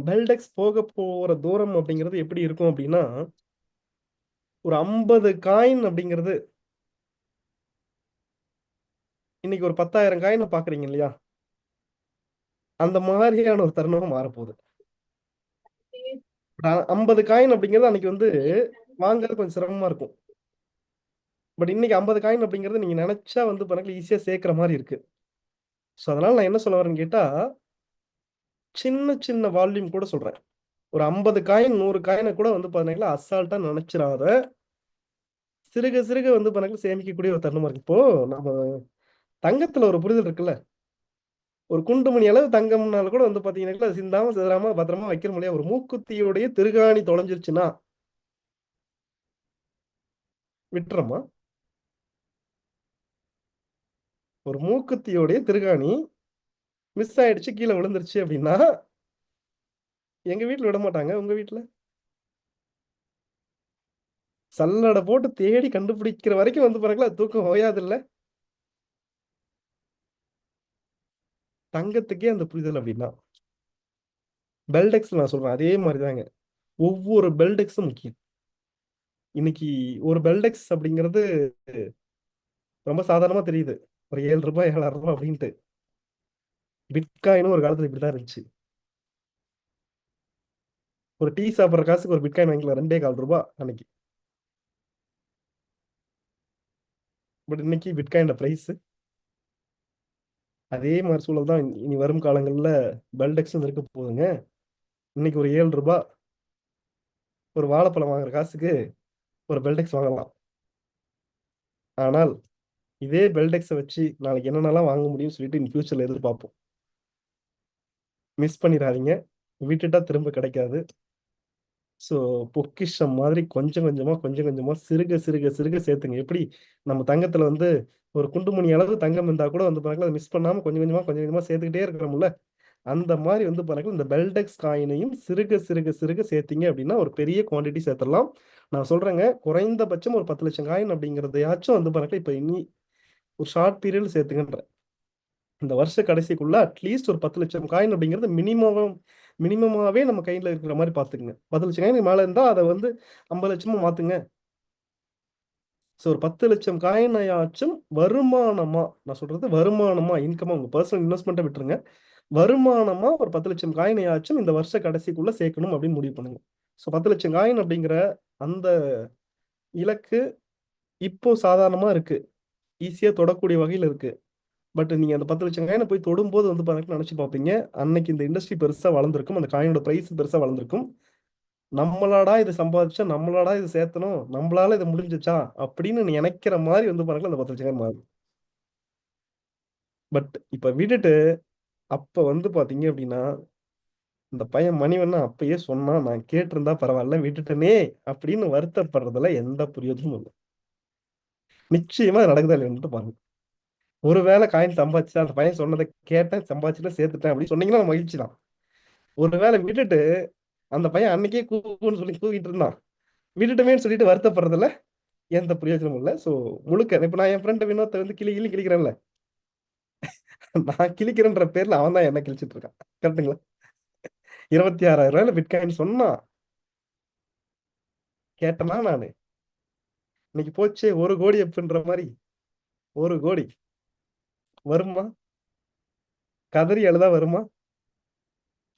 பெல்டெக்ஸ் போக போற தூரம் அப்படிங்கிறது எப்படி இருக்கும் அப்படின்னா ஒரு 50 காயின் அப்படிங்கிறது இன்னைக்கு ஒரு 10,000 காயினை பாக்குறீங்க இல்லையா, அந்த மாதிரியான ஒரு தருணம் மாறப்போகுது. 50 காயின் அப்படிங்கிறது அன்னைக்கு வந்து வாங்குறது கொஞ்சம் சிரமமா இருக்கும். பட் இன்னைக்கு 50 காயின் அப்படிங்கிறது நீங்க நினைச்சா வந்து பாருங்க ஈஸியா சேர்க்கிற மாதிரி இருக்கு. ஸோ அதனால நான் என்ன சொல்ல வரேன்னு கேட்டா சின்ன சின்ன வால்யூம் கூட சொல்றேன். ஒரு 50 காயின் 100 காயினை கூட வந்து பாத்தீங்கன்னா அசால்ட்டா நினைச்சிடாத, சிறுக சிறுக வந்து பாத்தீங்கன்னா சேமிக்கக்கூடிய ஒரு தருணமா இருக்கு. இப்போ நம்ம தங்கத்துல ஒரு புரிதல் இருக்குல்ல, ஒரு குண்டுமணி அளவு தங்கம்னால கூட வந்து பாத்தீங்கன்னா சிந்தாம சிதறாம பத்திரமா வைக்கிற முடியாது. ஒரு மூக்குத்தியோடைய திருகாணி தொலைஞ்சிருச்சுன்னா விட்டுறமா? ஒரு மூக்குத்தியோடைய திருகாணி மிஸ் ஆயிடுச்சு கீழே விழுந்துருச்சு அப்படின்னா எங்க வீட்டுல விட மாட்டாங்க, உங்க வீட்டுல சல்லடை போட்டு தேடி கண்டுபிடிக்கிற வரைக்கும் வந்து பாருங்களா தூக்கம் ஓயாது இல்ல. தங்கத்துக்கே அந்த புரிதல் அப்படின்னா பெல்டெக்ஸ் நான் சொல்றேன் அதே மாதிரிதாங்க. ஒவ்வொரு பெல்டெக்ஸும் முக்கியம். இன்னைக்கு ஒரு பெல்டெக்ஸ் அப்படிங்கிறது ரொம்ப சாதாரணமா தெரியுது, ஒரு 7 ரூபாய் 7,000 ரூபாய் அப்படின்ட்டு. பிட்காயினும் ஒரு காலத்துல இப்படிதான் இருந்துச்சு. ஒரு டீ சாப்பிட்ற காசுக்கு ஒரு பிட்காயின் வாங்கிக்கலாம் 2,4 ரூபாய் அன்னைக்கு. பட் இன்னைக்கு பிட்காயின் பிரைஸ் அதே மாதிரி சூழல் தான் இனி வரும் காலங்கள்ல பெல்டெக்ஸும் இருக்க போகுதுங்க. இன்னைக்கு ஒரு 7 ரூபாய் ஒரு வாழைப்பழம் வாங்குற காசுக்கு ஒரு பெல்டெக்ஸ் வாங்கலாம். ஆனால் இதே பெல்டெக்ஸை வச்சு நாளைக்கு என்னென்னலாம் வாங்க முடியும்னு சொல்லிட்டு இன் ஃபியூச்சர்ல எதிர்பார்ப்போம். மிஸ் பண்ணிடாதீங்க, விட்டுட்டா திரும்ப கிடைக்காது. ஸோ பொக்கிஷம் மாதிரி கொஞ்சம் கொஞ்சமா சிறுக சிறுக சிறுக சேர்த்துங்க. எப்படி நம்ம தங்கத்துல வந்து ஒரு குண்டுமணி அளவு தங்கம் இருந்தா கூட வந்து பாருங்களா, அதை மிஸ் பண்ணாம கொஞ்சம் கொஞ்சமா சேர்த்துக்கிட்டே இருக்கிறோம்ல, அந்த மாதிரி வந்து பாருங்களா இந்த பெல்டெக்ஸ் காயினையும் சிறுக சிறுக சிறுக சேர்த்தீங்க அப்படின்னா ஒரு பெரிய குவாண்டிட்டி சேர்த்துடலாம். நான் சொல்றேங்க, குறைந்தபட்சம் ஒரு 10 லட்சம் காயின் அப்படிங்கிறதையாச்சும் வந்து பாருங்களா இப்ப இனி ஒரு ஷார்ட் பீரியட் சேர்த்துங்கன்ற. இந்த வருஷ கடைசிக்குள்ள அட்லீஸ்ட் ஒரு 10 லட்சம் காயின் அப்படிங்கிறது மினிமமாவே நம்ம கையில இருக்கிற மாதிரி பாத்துக்குங்க. 10 லட்சம் காயின் மேல இருந்தா அதை வந்து 50 லட்சமா மாத்துங்க. ஸோ ஒரு 10 லட்சம் காயினையாச்சும் வருமானமா, நான் சொல்றது வருமானமா, இன்கமா, உங்க பர்சனல் இன்வெஸ்ட்மெண்ட்டை விட்டுருங்க, வருமானமா ஒரு 10 லட்சம் காயினையாச்சும் இந்த வருஷ கடைசிக்குள்ள சேர்க்கணும் அப்படின்னு முடிவு பண்ணுங்க. ஸோ 10 லட்சம் காயின் அப்படிங்கிற அந்த இலக்கு இப்போ சாதாரணமா இருக்கு, ஈஸியா தொடக்கூடிய வகையில் இருக்கு. பட் நீங்க அந்த 10 லட்சம் காயினை போய் தொடும்போது வந்து பாத்தீங்கன்னா நினைச்சு பார்ப்பீங்க, அன்னைக்கு இந்த இண்டஸ்ட்ரி பெருசா வளர்ந்துருக்கும், அந்த காயினோட பிரைஸ் பெருசா வளர்ந்துருக்கும். நம்மளாடா இது சம்பாதிச்சா, நம்மளாடா இது சேர்த்தணும், நம்மளால இது முடிஞ்சிச்சா அப்படின்னு நினைக்கிற மாதிரி வந்து பாருங்களா அந்த 10 லட்சம் காயின் மாறும். பட் இப்ப விட்டுட்டு அப்ப வந்து பாத்தீங்க அப்படின்னா, இந்த பையன் மணிவண்ணா அப்பயே சொன்னா, நான் கேட்டிருந்தா பரவாயில்ல விட்டுட்டனே அப்படின்னு வருத்தப்படுறதுல எந்த பிரயோஜனமும் இல்லை. நிச்சயமா நடக்குதா இல்லைன்னு பாருங்க. ஒருவேளை காயின் சம்பாதிச்சா, அந்த பையன் சொன்னதை கேட்டேன், சம்பாதிச்சுட்டு சேர்த்துட்டேன் அப்படின்னு சொன்னீங்கன்னா மகிழ்ச்சி தான். ஒருவேளை விட்டுட்டு அந்த பையன் அன்னைக்கே கூன்னு சொல்லி கூவிட்டு இருந்தான், விட்டுட்டுமேன்னு சொல்லிட்டு வருத்தப்படுறதுல எந்த பிரயோஜனமும் இல்லை. ஸோ முழுக்க இப்ப நான் என் ஃப்ரெண்ட் வினோத்தை வந்து கிளிக்கிறேன்ல, நான் கிளிக்கிறேன்ற பேர்ல அவன் தான் என்ன கிழிச்சிட்டு இருக்கான். கரெக்டுங்களா? 26,000 பிட்காயின் சொன்னா கேட்டனா நானு, இன்னைக்கு போச்சே 1 கோடி அப்படின்ற மாதிரி 1 கோடி வருமா? கதறி அழுதா வருமா?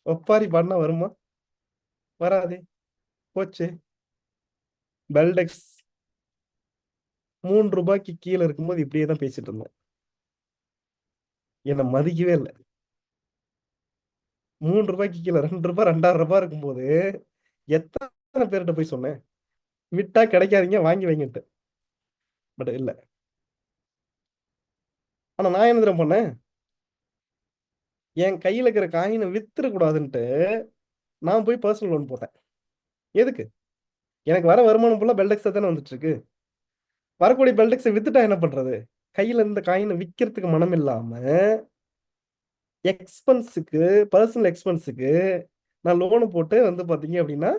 ஒப்பாரி பாடினா வருமா? வராதே, போச்சு. பெல்டெக்ஸ் 3 ரூபாய்க்கு கீழே இருக்கும்போது இப்படியே தான் பேசிட்டு இருந்தேன், என்னை மதிக்கவே இல்லை. 3 ரூபாய்க்கு கீழே 2 ரூபாய் 2,500 ரூபாய் இருக்கும்போது எத்தனை பேர்கிட்ட போய் சொன்னேன், விட்டா கிடைக்காதீங்க வாங்கி வைங்கிட்டு. பட் இல்ல. ஆனா நான் என்ன தெரியுமா பண்ணேன், என் கையில இருக்கிற காயினை வித்துற கூடாதுன்ட்டு நான் போய் பர்சனல் லோன் போட்டேன். எதுக்கு? எனக்கு வர வருமானம் ஃபுல்லா பெல்டெக்ஸா தானே வந்துட்டு இருக்கு. வரக்கூடிய பெல்டெக்ஸை வித்துட்டா என்ன பண்றது? கையில இருந்த காயினை விற்கிறதுக்கு மனம் இல்லாம எக்ஸ்பென்ஸுக்கு, பர்சனல் எக்ஸ்பென்ஸுக்கு நான் லோனு போட்டு வந்து பாத்தீங்க அப்படின்னா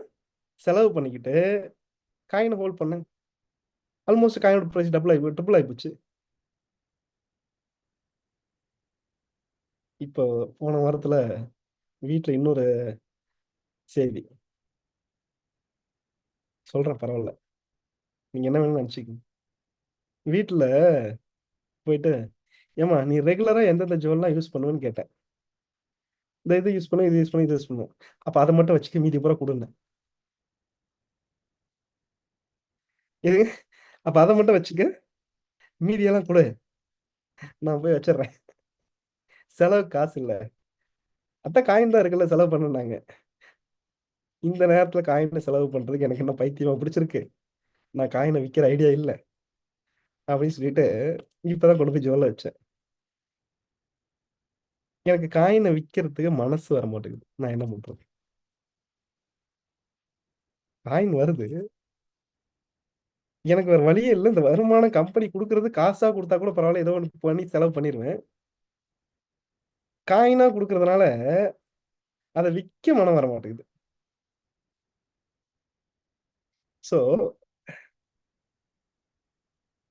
செலவு பண்ணிக்கிட்டு காயினை ஹோல்ட் பண்ணேன். ஆல்மோஸ்ட் காயினோட பிரைஸ் ட்ரிபிள் ஆகி போச்சு. இப்போ போன வாரத்துல வீட்டுல இன்னொரு செய்தி சொல்றேன், பரவாயில்ல, நீங்க என்ன வேணும்னு நினைச்சுக்கோங்க. வீட்டுல போயிட்டு, ஏமா நீ ரெகுலரா எந்தெந்த ஜுவல்லாம் யூஸ் பண்ணுவேன்னு கேட்டேன். இந்த இது யூஸ் பண்ணும், இது யூஸ் பண்ணும், இது யூஸ் பண்ணும். அப்ப அதை மட்டும் வச்சுக்க, மீதி பூரா கொடுங்க. இது அப்ப அதை மட்டும் வச்சுக்க, மீதியெல்லாம் கொடு, நான் போய் வச்சிடுறேன். செலவு காசு இல்ல, அதான் காயின் தான் இருக்குல்ல செலவு பண்ணுனாங்க. இந்த நேரத்துல காயினை செலவு பண்றதுக்கு எனக்கு என்ன பைத்தியமா பிடிச்சிருக்கு, நான் காயினை விற்கிற ஐடியா இல்லை அப்படின்னு சொல்லிட்டு இப்பதான் கொண்டு போய் ஜுவல்ல வச்சேன். எனக்கு காயினை விற்கிறதுக்கு மனசு வர மாட்டேங்குது, நான் என்ன பண்றது? காயின் வருது, எனக்கு வேற வழியே இல்லை. இந்த வருமானம் கம்பெனி கொடுக்கறது காசா கொடுத்தா கூட பரவாயில்ல, ஏதோ ஒன்று பண்ணி செலவு பண்ணிடுவேன். காயினா கொடுக்கறதுனால அதை விற்க மனம் வர மாட்டேங்குது. ஸோ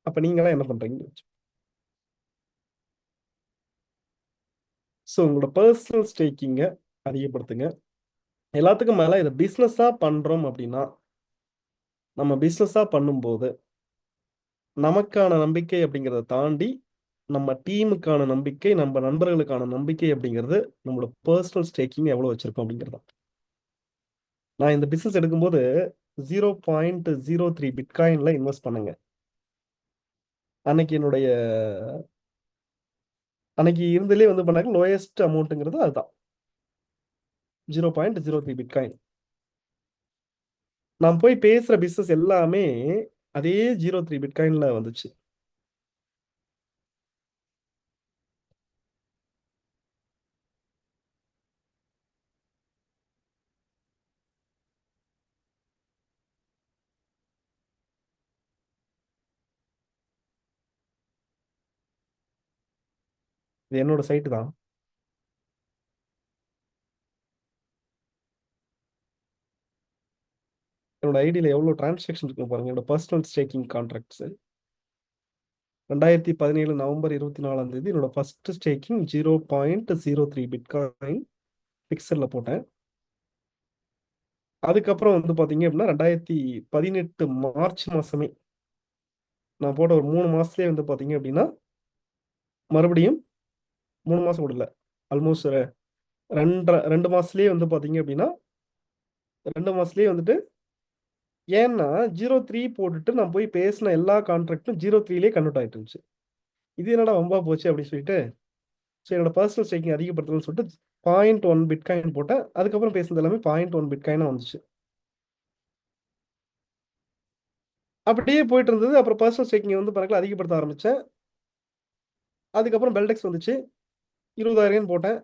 அப்ப நீங்களாம் என்ன பண்றீங்க? ஸோ உங்களோட பர்சனல் ஸ்டேக்கிங்க அதிகப்படுத்துங்க. எல்லாத்துக்கும் மேல இதை பிஸ்னஸா பண்றோம் அப்படின்னா, நம்ம பிஸ்னஸா பண்ணும்போது நமக்கான நம்பிக்கை அப்படிங்கிறத தாண்டி நம்ம டீமுக்கான நம்பிக்கை, நம்ம நண்பர்களுக்கான நம்பிக்கை அப்படிங்கிறது நம்மளோட பர்சனல் ஸ்டேக்கிங் எவ்வளவு வச்சிருக்கோம் அப்படிங்கிறது. நான் இந்த பிசினஸ் எடுக்கும்போது 0.03 பிட்காயின்ல இன்வெஸ்ட் பண்ணுங்க. அன்னைக்கு இருந்ததுலேயே வந்து பண்ணாங்க லோயஸ்ட் அமௌண்ட்டுங்கிறது அதுதான் 0.03 பிட்காயின். நான் போய் பேசுற பிசினஸ் எல்லாமே அதே 0.3 பிட்காயின்ல வந்துச்சு. இது என்னோட சைட்டு தான். என்னோட ஐடியில் எவ்வளோ டிரான்சாக்ஷன் இருக்கு பாருங்க. என்னோட பர்சனல் ஸ்டேக்கிங் கான்ட்ராக்ட்ஸ் 2017 நவம்பர் 24 என்னோட ஃபர்ஸ்ட் ஸ்டேக்கிங் 0.03 பிட்காயின் பிக்சர்ல போட்டேன். அதுக்கப்புறம் வந்து பாத்தீங்க அப்படின்னா 2018 மார்ச் மாசமே நான் போட்ட ஒரு 3 மாசத்துலயே வந்து பாத்தீங்க அப்படின்னா மறுபடியும் 3 மாசம் கூட இல்லை, ஆல்மோஸ்ட் 2 மாசத்துலயே வந்து பாத்தீங்க அப்படின்னா 2 மாசத்துலயே வந்துட்டு, ஏன்னா 0.3 போட்டுட்டு நான் போய் பேசின எல்லா கான்ட்ராக்டும் 0.3லேயே கன்வெர்ட் ஆயிட்டு இருந்துச்சு. இது என்னடா வம்பா போச்சு அப்படின்னு சொல்லிட்டு, ஸோ என்னோட பர்சனல் ஸ்டேக்கிங் அதிகப்படுத்தணும்னு சொல்லிட்டு 0.1 பிட்காயின் போட்டேன். அதுக்கப்புறம் பேசுனது எல்லாமே 0.1 பிட்காயினா வந்துச்சு. அப்படியே போயிட்டு இருந்தது. அப்புறம் பர்சனல் ஸ்டேக்கிங் வந்து பணக்கில் அதிகப்படுத்த ஆரம்பிச்சேன். அதுக்கப்புறம் பெல்டெக்ஸ் வந்துச்சு, 20,000 போட்டேன்.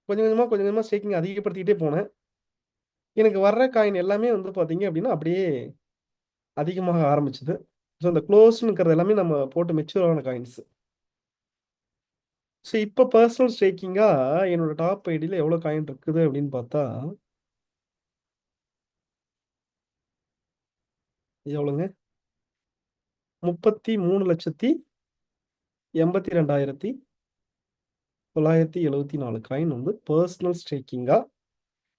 கொஞ்சம் கொஞ்சமா ஸ்டேக்கிங் அதிகப்படுத்திக்கிட்டே போனேன். எனக்கு வர்ற காயின் எல்லாமே வந்து பாத்தீங்க அப்படின்னா அப்படியே அதிகமாக ஆரம்பிச்சது. ஸோ இந்த க்ளோஸ்னுங்கிறது எல்லாமே நம்ம போட்டு மெச்சூர் ஆன காயின்ஸ். ஸோ இப்போ பர்சனல் ஸ்டேக்கிங்கா என்னோட டாப் ஐடியில் எவ்வளோ காயின் இருக்குது அப்படின்னு பார்த்தா எவ்வளோங்க, 33,82,974 காயின் வந்து பர்சனல் ஸ்டேக்கிங்கா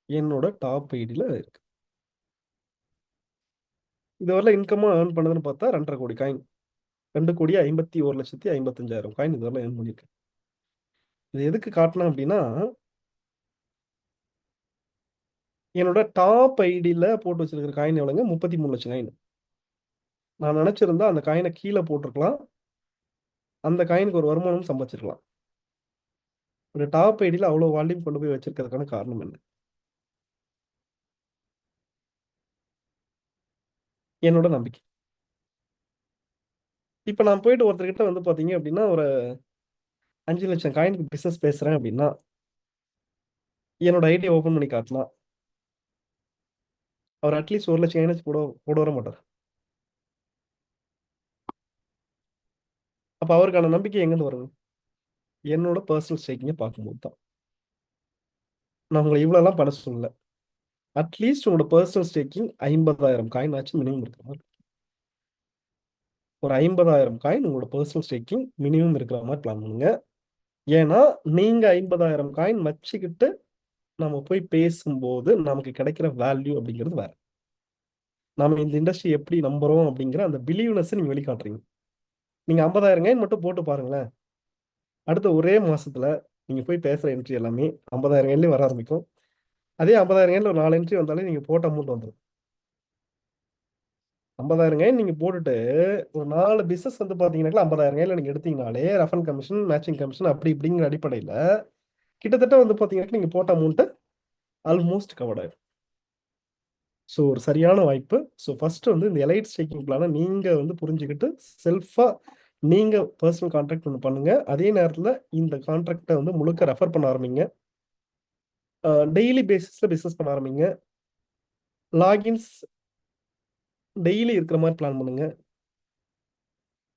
என்னோட டாப் ஐடியில் இருக்கு. இதுவரை இன்கமா ஏர்ன் பண்ணதுன்னு பார்த்தா 2.5 கோடி காயின், 2,51,55,000 காயின் இதுவரை ஏர்ன் பண்ணியிருக்கேன். இது எதுக்கு காட்டினேன் அப்படின்னா, என்னோட டாப் ஐடியில் போட்டு வச்சிருக்கிற காயின் எவ்வளோங்க, 33 லட்சம் காயின். நான் நினைச்சிருந்தா அந்த காயினை கீழே போட்டிருக்கலாம், அந்த காயினுக்கு ஒரு வருமானம் சம்பாதிச்சிருக்கலாம். ஒரு டாப் ஐடியில் அவ்வளோ வால்யூம் கொண்டு போய் வச்சிருக்கிறதுக்கான காரணம் என்ன? என்னோட நம்பிக்கை. இப்போ நான் போயிட்டு ஒருத்தர்கிட்ட வந்து பார்த்தீங்க அப்படின்னா ஒரு 5 லட்சம் காயினுக்கு பிஸ்னஸ் பேசுகிறேன் அப்படின்னா, என்னோட ஐடியை ஓப்பன் பண்ணி காட்டினா அவர் அட்லீஸ்ட் 1 லட்சம் காயினாச்சும் போட வர மாட்டார். அப்போ அவருக்கான நம்பிக்கை எங்கேருந்து வருது? என்னோட பர்சனல் ஸ்டேக்கிங்கை பார்க்கும்போது தான். நான் உங்களை இவ்வளோலாம் பண்ண சொல்லல. அட்லீஸ்ட் உங்களோட பர்சனல் ஸ்டேக்கிங் 50,000 காயின் ஆச்சு மினிமம் இருக்கிற மாதிரி. ஒரு 50,000 காயின் உங்களோட பர்சனல் ஸ்டேக்கிங் மினிமம் இருக்கிற மாதிரி பிளான் பண்ணுங்க. ஏன்னா நீங்க 50,000 காயின் வச்சுக்கிட்டு நம்ம போய் பேசும்போது நமக்கு கிடைக்கிற வேல்யூ அப்படிங்கிறது வேற. நாம இந்த இண்டஸ்ட்ரி எப்படி நம்புறோம் அப்படிங்கிற அந்த பிலீவ்னஸ் நீங்க வெளிக்காட்டுறீங்க. நீங்க 50,000 காயின் மட்டும் போட்டு பாருங்களேன், அடுத்த ஒரே மாசத்துல நீங்க போய் பேசுற என்ட்ரி எல்லாமே 50,000 காயின்லேயே வர ஆரம்பிக்கும். அதே 50,000 காயின்ல ஒரு 4 என்ட்ரி வந்தாலே நீங்க போட்ட அமௌண்ட் வந்துடும். 50,000 காயின் நீங்க போட்டுட்டு ஒரு 4 பிசினஸ் வந்து பாத்தீங்கன்னா 50,000 காயின்ல நீங்க எடுத்தீங்கனாலே ரெஃபரல் கமிஷன், மேட்சிங் கமிஷன் அப்படி இப்படிங்கிற அடிப்படையில கிட்டத்தட்ட வந்து பாத்தீங்கன்னா நீங்க போட்ட அமௌண்ட் ஆல்மோஸ்ட் கவர்ட் ஆயிடும். ஸோ ஒரு சரியான வாய்ப்பு. ஸோ ஃபர்ஸ்ட் வந்து இந்த எலைட் ஸ்டேக்கிங் பிளானை நீங்க வந்து புரிஞ்சுக்கிட்டு செல்ஃபா நீங்க பர்சனல் கான்ட்ராக்ட் ஒன்று பண்ணுங்க. அதே நேரத்தில் இந்த கான்ட்ராக்டை வந்து முழுக்க ரெஃபர் பண்ண ஆரம்பிங்க. டெய்லி பேசிஸ்ல பிசினஸ் பண்ண ஆரம்பிங்க. லாகின்ஸ் டெய்லி இருக்கிற மாதிரி பிளான் பண்ணுங்க.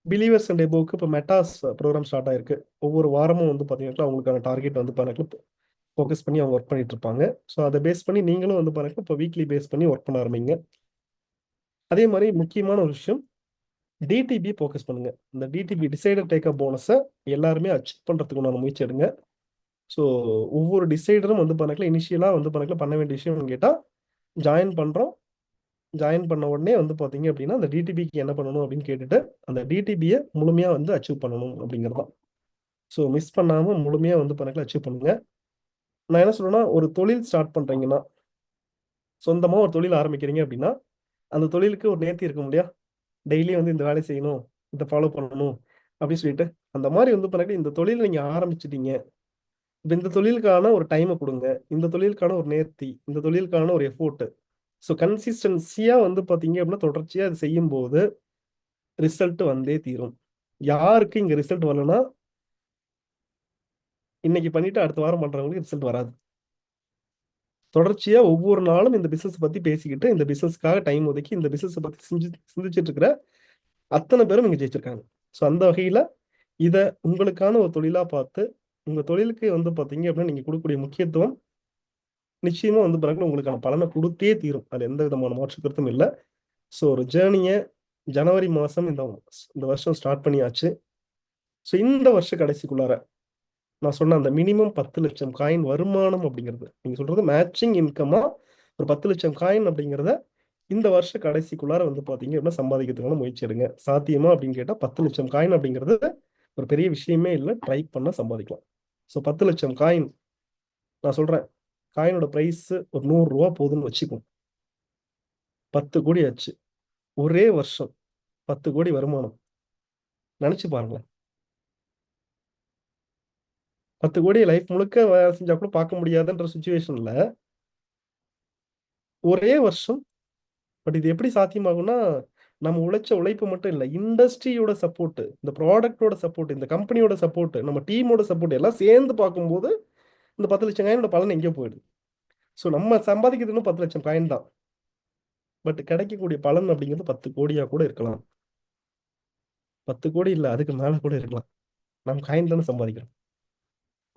பிலீவர்ஸ் அண்ட் எபோவுக்கு இப்போ மெட்டாஸ் ப்ரோக்ராம் ஸ்டார்ட் ஆயிருக்கு. ஒவ்வொரு வாரமும் வந்து பார்த்தீங்கன்னா அவங்களுக்கான டார்கெட் வந்து பார்த்தீங்கன்னா ஃபோக்கஸ் பண்ணி அவங்க ஒர்க் பண்ணிட்டு இருப்பாங்க. ஸோ அதை பேஸ் பண்ணி நீங்களும் வந்து பார்த்தீங்கன்னா இப்போ வீக்லி பேஸ் பண்ணி ஒர்க் பண்ண ஆரம்பிங்க. அதே மாதிரி முக்கியமான ஒரு விஷயம், டிடிபி ஃபோக்கஸ் பண்ணுங்க. இந்த டிடிபி டிசைடர் டேக்அப் போனஸை எல்லாருமே அச்சீவ் பண்ணுறதுக்கு உண்டான முயற்சி எடுங்க. ஸோ ஒவ்வொரு டிசைடரும் வந்து பண்ணக்கல இனிஷியலாக வந்து பண்ணக்கல பண்ண வேண்டிய விஷயம் கேட்டால் ஜாயின் பண்ணுறோம், ஜாயின் பண்ண உடனே வந்து பார்த்தீங்க அப்படின்னா அந்த டிடிபிக்கு என்ன பண்ணணும் அப்படின்னு கேட்டுட்டு அந்த டிடிபியை முழுமையாக வந்து அச்சீவ் பண்ணணும் அப்படிங்கிறது தான். ஸோ மிஸ் பண்ணாமல் முழுமையாக வந்து பண்ணல அச்சீவ் பண்ணுங்க. நான் என்ன சொல்றேன்னா, ஒரு தொழில் ஸ்டார்ட் பண்ணுறீங்கன்னா, சொந்தமாக ஒரு தொழில் ஆரம்பிக்கிறீங்க அப்படின்னா அந்த தொழிலுக்கு ஒரு நேர்த்தி இருக்கும் இல்லையா? டெய்லி வந்து இந்த வேலை செய்யணும், இதை ஃபாலோ பண்ணணும் அப்படின்னு சொல்லிட்டு அந்த மாதிரி வந்து பண்ணி இந்த தொழில் நீங்கள் ஆரம்பிச்சிட்டீங்க. இப்போ இந்த தொழிலுக்கான ஒரு டைமை கொடுங்க, இந்த தொழிலுக்கான ஒரு நேர்த்தி, இந்த தொழிலுக்கான ஒரு எஃபோர்ட். ஸோ கன்சிஸ்டன்சியாக வந்து பார்த்தீங்க அப்படின்னா தொடர்ச்சியாக அது செய்யும்போது ரிசல்ட் வந்தே தீரும். யாருக்கு இங்கே ரிசல்ட் வரலன்னா இன்னைக்கு பண்ணிட்டு அடுத்த வாரம் பண்றவங்களுக்கு ரிசல்ட் வராது. தொடர்ச்சியா ஒவ்வொரு நாளும் இந்த பிசினஸ் பத்தி பேசிக்கிட்டு இந்த பிசினஸ்க்காக டைம் ஒதுக்கி இந்த பிசினஸ் பத்தி சிந்திச்சுட்டு இருக்கிற அத்தனை பேரும் இங்க ஜெயிச்சிருக்காங்க. ஸோ அந்த வகையில இதை உங்களுக்கான ஒரு தொழிலா பார்த்து உங்க தொழிலுக்கு வந்து பாத்தீங்க அப்படின்னா நீங்க கொடுக்கக்கூடிய முக்கியத்துவம் நிச்சயமா வந்து பாருங்க உங்களுக்கான பலனை கொடுத்தே தீரும். அது எந்த விதமான மாற்று கருத்தும் இல்லை. ஸோ ஒரு ஜேர்னியை ஜனவரி மாசம் இந்த வருஷம் ஸ்டார்ட் பண்ணியாச்சு. ஸோ இந்த வருஷ கடைசிக்குள்ளார நான் சொன்ன அந்த மினிமம் 10 லட்சம் காயின் வருமானம் அப்படிங்கிறது நீங்க சொல்றது மேட்சிங் இன்கமா ஒரு 10 லட்சம் காயின் அப்படிங்கிறத இந்த வருஷ கடைசிக்குள்ளார வந்து பாத்தீங்க அப்படின்னா சம்பாதிக்கிறதுக்கான முயற்சி எடுங்க. சாத்தியமா அப்படின்னு கேட்டா 10 லட்சம் காயின் அப்படிங்கிறது ஒரு பெரிய விஷயமே இல்லை. ட்ரை பண்ண சம்பாதிக்கலாம். ஸோ 10 லட்சம் காயின் நான் சொல்றேன், காயினோட பிரைஸ் ஒரு 100 ரூபா போதுன்னு வச்சுக்கோங்க. 10 கோடி ஆச்சு. ஒரே வருஷம் 10 கோடி வருமானம். நினைச்சு பாருங்களேன். 10 கோடி லைஃப் முழுக்க வேலை செஞ்சா கூட பார்க்க முடியாதுன்ற சுச்சுவேஷன்ல ஒரே வருஷம். பட் இது எப்படி சாத்தியமாகும்னா நம்ம உழைச்ச உழைப்பு மட்டும் இல்லை, இண்டஸ்ட்ரியோட சப்போர்ட், இந்த ப்ராடக்டோட சப்போர்ட், இந்த கம்பெனியோட சப்போர்ட், நம்ம டீமோட சப்போர்ட் எல்லாம் சேர்ந்து பார்க்கும்போது இந்த 10 லட்சம் காயினோட பலன் எங்கேயோ போயிடுது. ஸோ நம்ம சம்பாதிக்கிறது இன்னும் 10 லட்சம் காயின் தான். பட் கிடைக்கக்கூடிய பலன் அப்படிங்கிறது 10 கோடியா கூட இருக்கலாம். 10 கோடி இல்லை, அதுக்கு மேல கூட இருக்கலாம். நம்ம காயின் தானே சம்பாதிக்கிறோம்.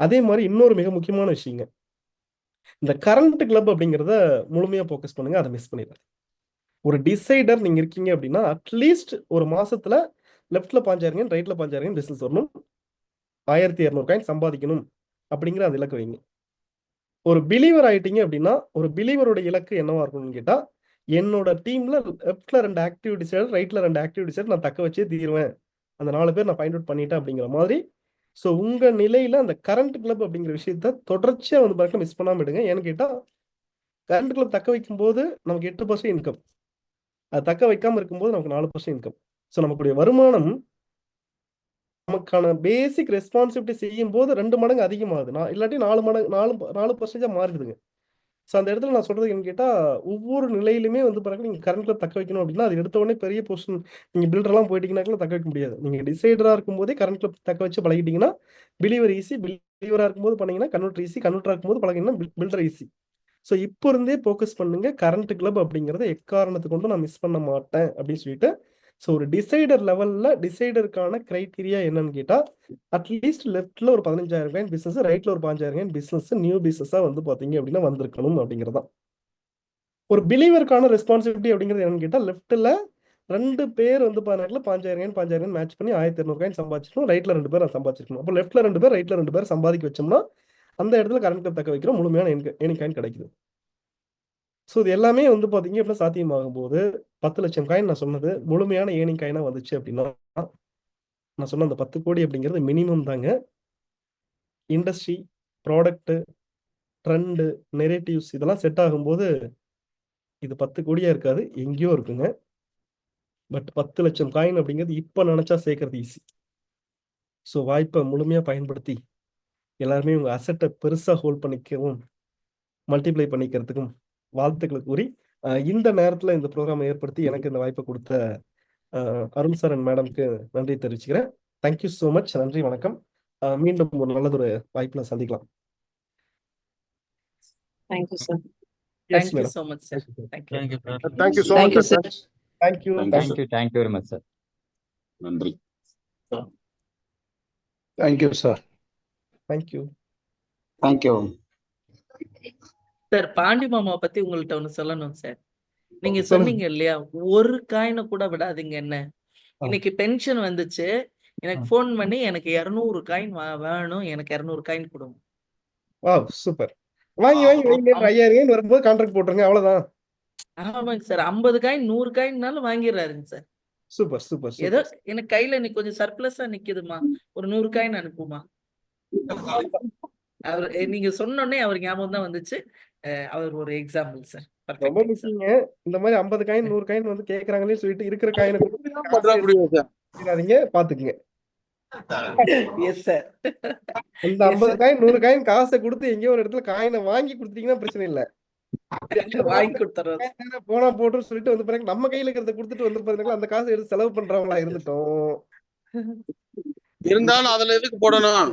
அதே மாதிரி இன்னொரு மிக முக்கியமான விஷயங்க, இந்த கரண்ட் கிளப் அப்படிங்கிறத முழுமையா ஃபோக்கஸ் பண்ணுங்க. அதை மிஸ் பண்ணிடாது. ஒரு டிசைடர் நீங்க இருக்கீங்க அப்படின்னா அட்லீஸ்ட் ஒரு மாசத்துல லெஃப்ட்ல 5000 ரைட்ல 5000 பிசினஸ் வரணும், 1200 காயின் சம்பாதிக்கணும் அப்படிங்கிற அந்த இலக்கு வைங்க. ஒரு பிலீவர் ஆயிட்டீங்க அப்படின்னா ஒரு பிலீவரோட இலக்கு என்னவா இருக்கணும்னு கேட்டா, என்னோட டீம்ல லெஃப்ட்ல 2 ஆக்டிவ் டிசைடர், ரைட்ல 2 ஆக்டிவ் டிசைடர் நான் தக்க வச்சே தீருவேன், அந்த 4 பேர் நான் ஃபைண்ட் அவுட் பண்ணிட்டேன் அப்படிங்கிற மாதிரி. ஸோ உங்க நிலையில அந்த கரண்ட் கிளப் அப்படிங்கிற விஷயத்த தொடர்ச்சியா வந்து பார்க்க மிஸ் பண்ணாம விடுங்க. ஏன்னு கேட்டா கரண்ட் கிளப் தக்க வைக்கும் போது நமக்கு 8% இன்கம், அது தக்க வைக்காம இருக்கும்போது நமக்கு 4% இன்கம். ஸோ நமக்குடைய வருமானம் நமக்கான பேசிக் ரெஸ்பான்சிபிலிட்டி செய்யும் போது 2 மடங்கு அதிகமாகுது. இல்லாட்டி 4% மாறிடுதுங்க. ஸோ அந்த இடத்துல நான் சொல்றது என்னன்னு கேட்டா, ஒவ்வொரு நிலையிலுமே வந்து பாருங்க நீங்க கரண்ட் கிளப் தக்க வைக்கணும் அப்படின்னா அது எடுத்த உடனே பெரிய பொசிஷன் நீங்க பில்டர்லாம் போயிட்டீங்கன்னா தக்க வைக்க முடியாது. நீங்க டிசைடரா இருக்கும்போதே கரண்ட் கிளப் தக்க வச்சு பழகிட்டீங்கன்னா பிலீவர் ஈஸி, பிலீவரா இருக்கும்போது பண்ணீங்கன்னா கன்வெர்டர் ஈஸி, கன்வெர்டரா இருக்கும்போது பழகிங்கன்னா பில்டர் ஈஸி. ஸோ இப்போ இருந்தே ஃபோக்கஸ் பண்ணுங்க. கரண்ட் கிளப் அப்படிங்கிறத எக்காரணத்தை கொண்டு நான் மிஸ் பண்ண மாட்டேன் அப்படின்னு சொல்லிட்டு. ஸோ ஒரு டிசைடர் லெவல்ல டிசைடருக்கான கிரைட்டீரியா என்னன்னு கேட்டா, அட்லீஸ்ட் லெஃப்ட்ல ஒரு 15,000 காயின் பிசினஸ், ரைட்ல ஒரு 5,000 காயின் பிசினஸ் நியூ பிசினஸா வந்து பாத்தீங்க அப்படின்னா வந்திருக்கணும் அப்படிங்கிறதான். ஒரு பிலீவருக்கான ரெஸ்பான்சிபிலிட்டி அப்படிங்கிறது என்னன்னு கேட்டா, லெஃப்ட்ல 2 பேர் வந்து 5,000 காயின் மேட்ச் பண்ணி 1,200 காயின் சம்பாதிச்சிருக்கணும், ரைட்ல 2 பேர் சம்பாதிச்சிருக்கணும். அப்போ லெஃப்ட்ல 2 பேர், ரைட்ல 2 பேர் சம்பாதிக்க வச்சோம்னா அந்த இடத்துல கரண்ட் கிளப் தக்க வைக்கிற முழுமையான ஏர்னிங் காயின் கிடைக்குது. ஸோ இது எல்லாமே வந்து பாத்தீங்க அப்படின்னா சாத்தியமாகும் போது 10 லட்சம் காயின் நான் சொன்னது முழுமையான ஏர்னிங் காயினா வந்துச்சு அப்படின்னா நான் சொன்ன அந்த 10 கோடி அப்படிங்கிறது மினிமம் தாங்க. இண்டஸ்ட்ரி, ப்ராடக்ட், ட்ரெண்டு, நெரேட்டிவ்ஸ் இதெல்லாம் செட் ஆகும்போது இது 10 கோடியா இருக்காது, எங்கேயோ இருக்குங்க. பட் 10 லட்சம் காயின் அப்படிங்கிறது இப்ப நினைச்சா சேர்க்கறது ஈஸி. ஸோ வாய்ப்பை முழுமையா பயன்படுத்தி எல்லாருமே உங்க அசட்டை பெருசா ஹோல்ட் பண்ணிக்கவும் மல்டிப்ளை பண்ணிக்கிறதுக்கும் வாழ்த்துக்களை கூறி இந்த நேரத்துல இந்த ப்ரோக்ராமை ஏற்படுத்தி எனக்கு இந்த வாய்ப்பை கொடுத்த அருண் சார் அண்ட் மேடம்க்கு நன்றி தெரிவிச்சுக்கிறேன். Thank you so much. நன்றி, வணக்கம். மீண்டும் ஒரு நல்லதொரு வாய்ப்புல சந்திக்கலாம். Thank you sir. Thank you so much, sir. Thank you. Thank you, sir. Thank you so Thank much, you, sir. sir. Thank you. Thank you very much, sir. நன்றி. Thank you, sir. Thank you. Thank you. Sir, Pandi மாமா பத்தி உங்கள்ட்ட ஒண்ணு சொல்லணும் sir. நீங்க சொல்லுங்க. சொன்னீங்க இல்லையா, ஒரு காயினை கூட விடாதீங்க என்ன. இன்னைக்கு பென்ஷன் வந்துச்சு, எனக்கு ஃபோன் பண்ணி எனக்கு 200 காயின் வேணும், எனக்கு 200 காயின் கொடுங்க. சூப்பர். வாங்கி 5,000 வரும்போது கான்ட்ராக்ட் போட்டுருங்க, அவ்வளவுதான். ஆமாங்க சார். 50 காயின் 100 காயின்னாலும் வாங்கிடுறாருங்க சார். சூப்பர் சூப்பர் ஏதோ சூப்பர். எனக்கு கையில இன்னைக்கு கொஞ்சம் சர்ப்ளஸா நிக்குதுமா, ஒரு 100 காயின் அனுப்புமா. அவர் நீங்க சொன்னோடனே அவர் ஞாபகம் தான் வந்துச்சு. அவர் ஒரு எக்ஸாம்பிள் சார். ரொம்ப பர்ஃபெக்ட் சார். முக்கியங்க. இந்த மாதிரி 50 காயின் 100 காயின் வந்து கேக்குறாங்களே சொல்லிட்டு இருக்கிற காயினை பண்றா முடியும் சார். பாத்துக்குங்க. Yes sir. இந்த 50 காயின் 100 காயின் காசை கொடுத்து எங்கேயோ ஒரு இடத்துல காயினை வாங்கி கொடுத்துட்டீங்கன்னா பிரச்சனை இல்ல. வாங்கி கொடுத்துறோம். போனா போட்டுன்னு சொல்லிட்டு வந்து பாருங்க, நம்ம கையில இருக்கிறத கொடுத்துட்டு வந்து பாருங்களா, அந்த காசை எடுத்து செலவு பண்றவங்களா இருந்துட்டோம். இருந்தாலும் அதுல எதுக்கு போடணும்?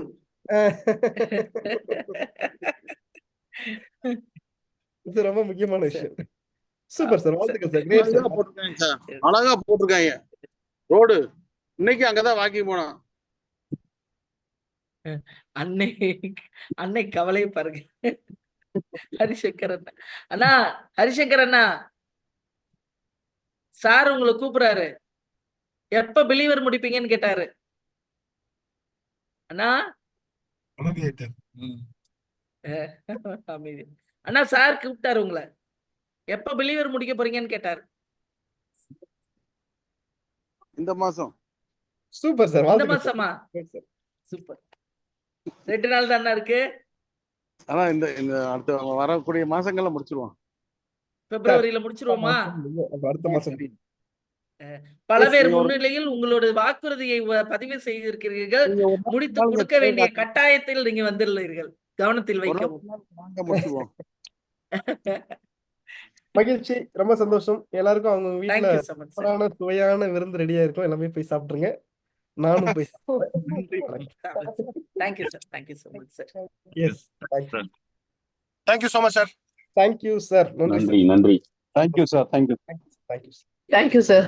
இது ரொம்ப முக்கியமான விஷயம். சூப்பர் சார், வாழ்த்துக்கள் சார். கிரேட் அழகா சார். போட்டிருக்காங்க சார். அழகா போட்டிருக்காங்க. ரோடு இன்னைக்கு அங்கதான் வாக்கிங் போனோம். அன்னை அன்னை கவலை பாருங்க. ஹரிசங்கர் அண்ணா, அண்ணா ஹரிசங்கர் அண்ணா சார் உங்களை கூப்பிடுறாரு. எப்ப பிலீவர் முடிப்பீங்கன்னு கேட்டாரு. அண்ணா அமைதி. அண்ணா சார் கூப்பிட்டாரு உங்களை. எப்ப பிலீவர் முடிக்க போறீங்கன்னு கேட்டாரு. இந்த மாசம் சூப்பர் சார், இந்த வாழ்த்துக்கள் சார். மாசமா? Great sir. சூப்பர். 2 நாள் தானே இருக்கு. ஆனா இந்த இந்த அடுத்த வரக்கூடிய மாசங்கள்ல முடிச்சிருவோம். பிப்ரவரியில முடிச்சிருவோமா? அடுத்த மாசம். பல பேர் நீங்க ஒரு- முன்னிலையில் உங்களோட வாக்குறுதியை பதிவு செய்திருக்கிறீர்கள். நீங்க ஒரு முடித்து நாள் கொடுக்க வேண்டிய கட்டாயத்தில் நீங்க வந்துள்ளீர்கள். கவனத்தில் ஒரு வைக்கவும். நாள் வாங்க முடிச்சிருவோம். மகிழ்ச்சி, ரொம்ப சந்தோஷம். எல்லாருக்கும் அவங்க வீட்டுல தேங்க்யூ so much சார். சூப்பரான சுவையான விருந்து ரெடியா இருக்கும். எல்லாமே போய் சாப்பிட்டுருங்க. நானும் போய் சாப்பிடுறேன். நன்றி, வணக்கம். Thank you sir. Thank you so much sir. Yes, thank you. Thank you so much, sir. Thank you, sir. நன்றி நன்றி நன்றி. Thank you, sir. Thank you. sir. Thank you, sir. Thank you sir.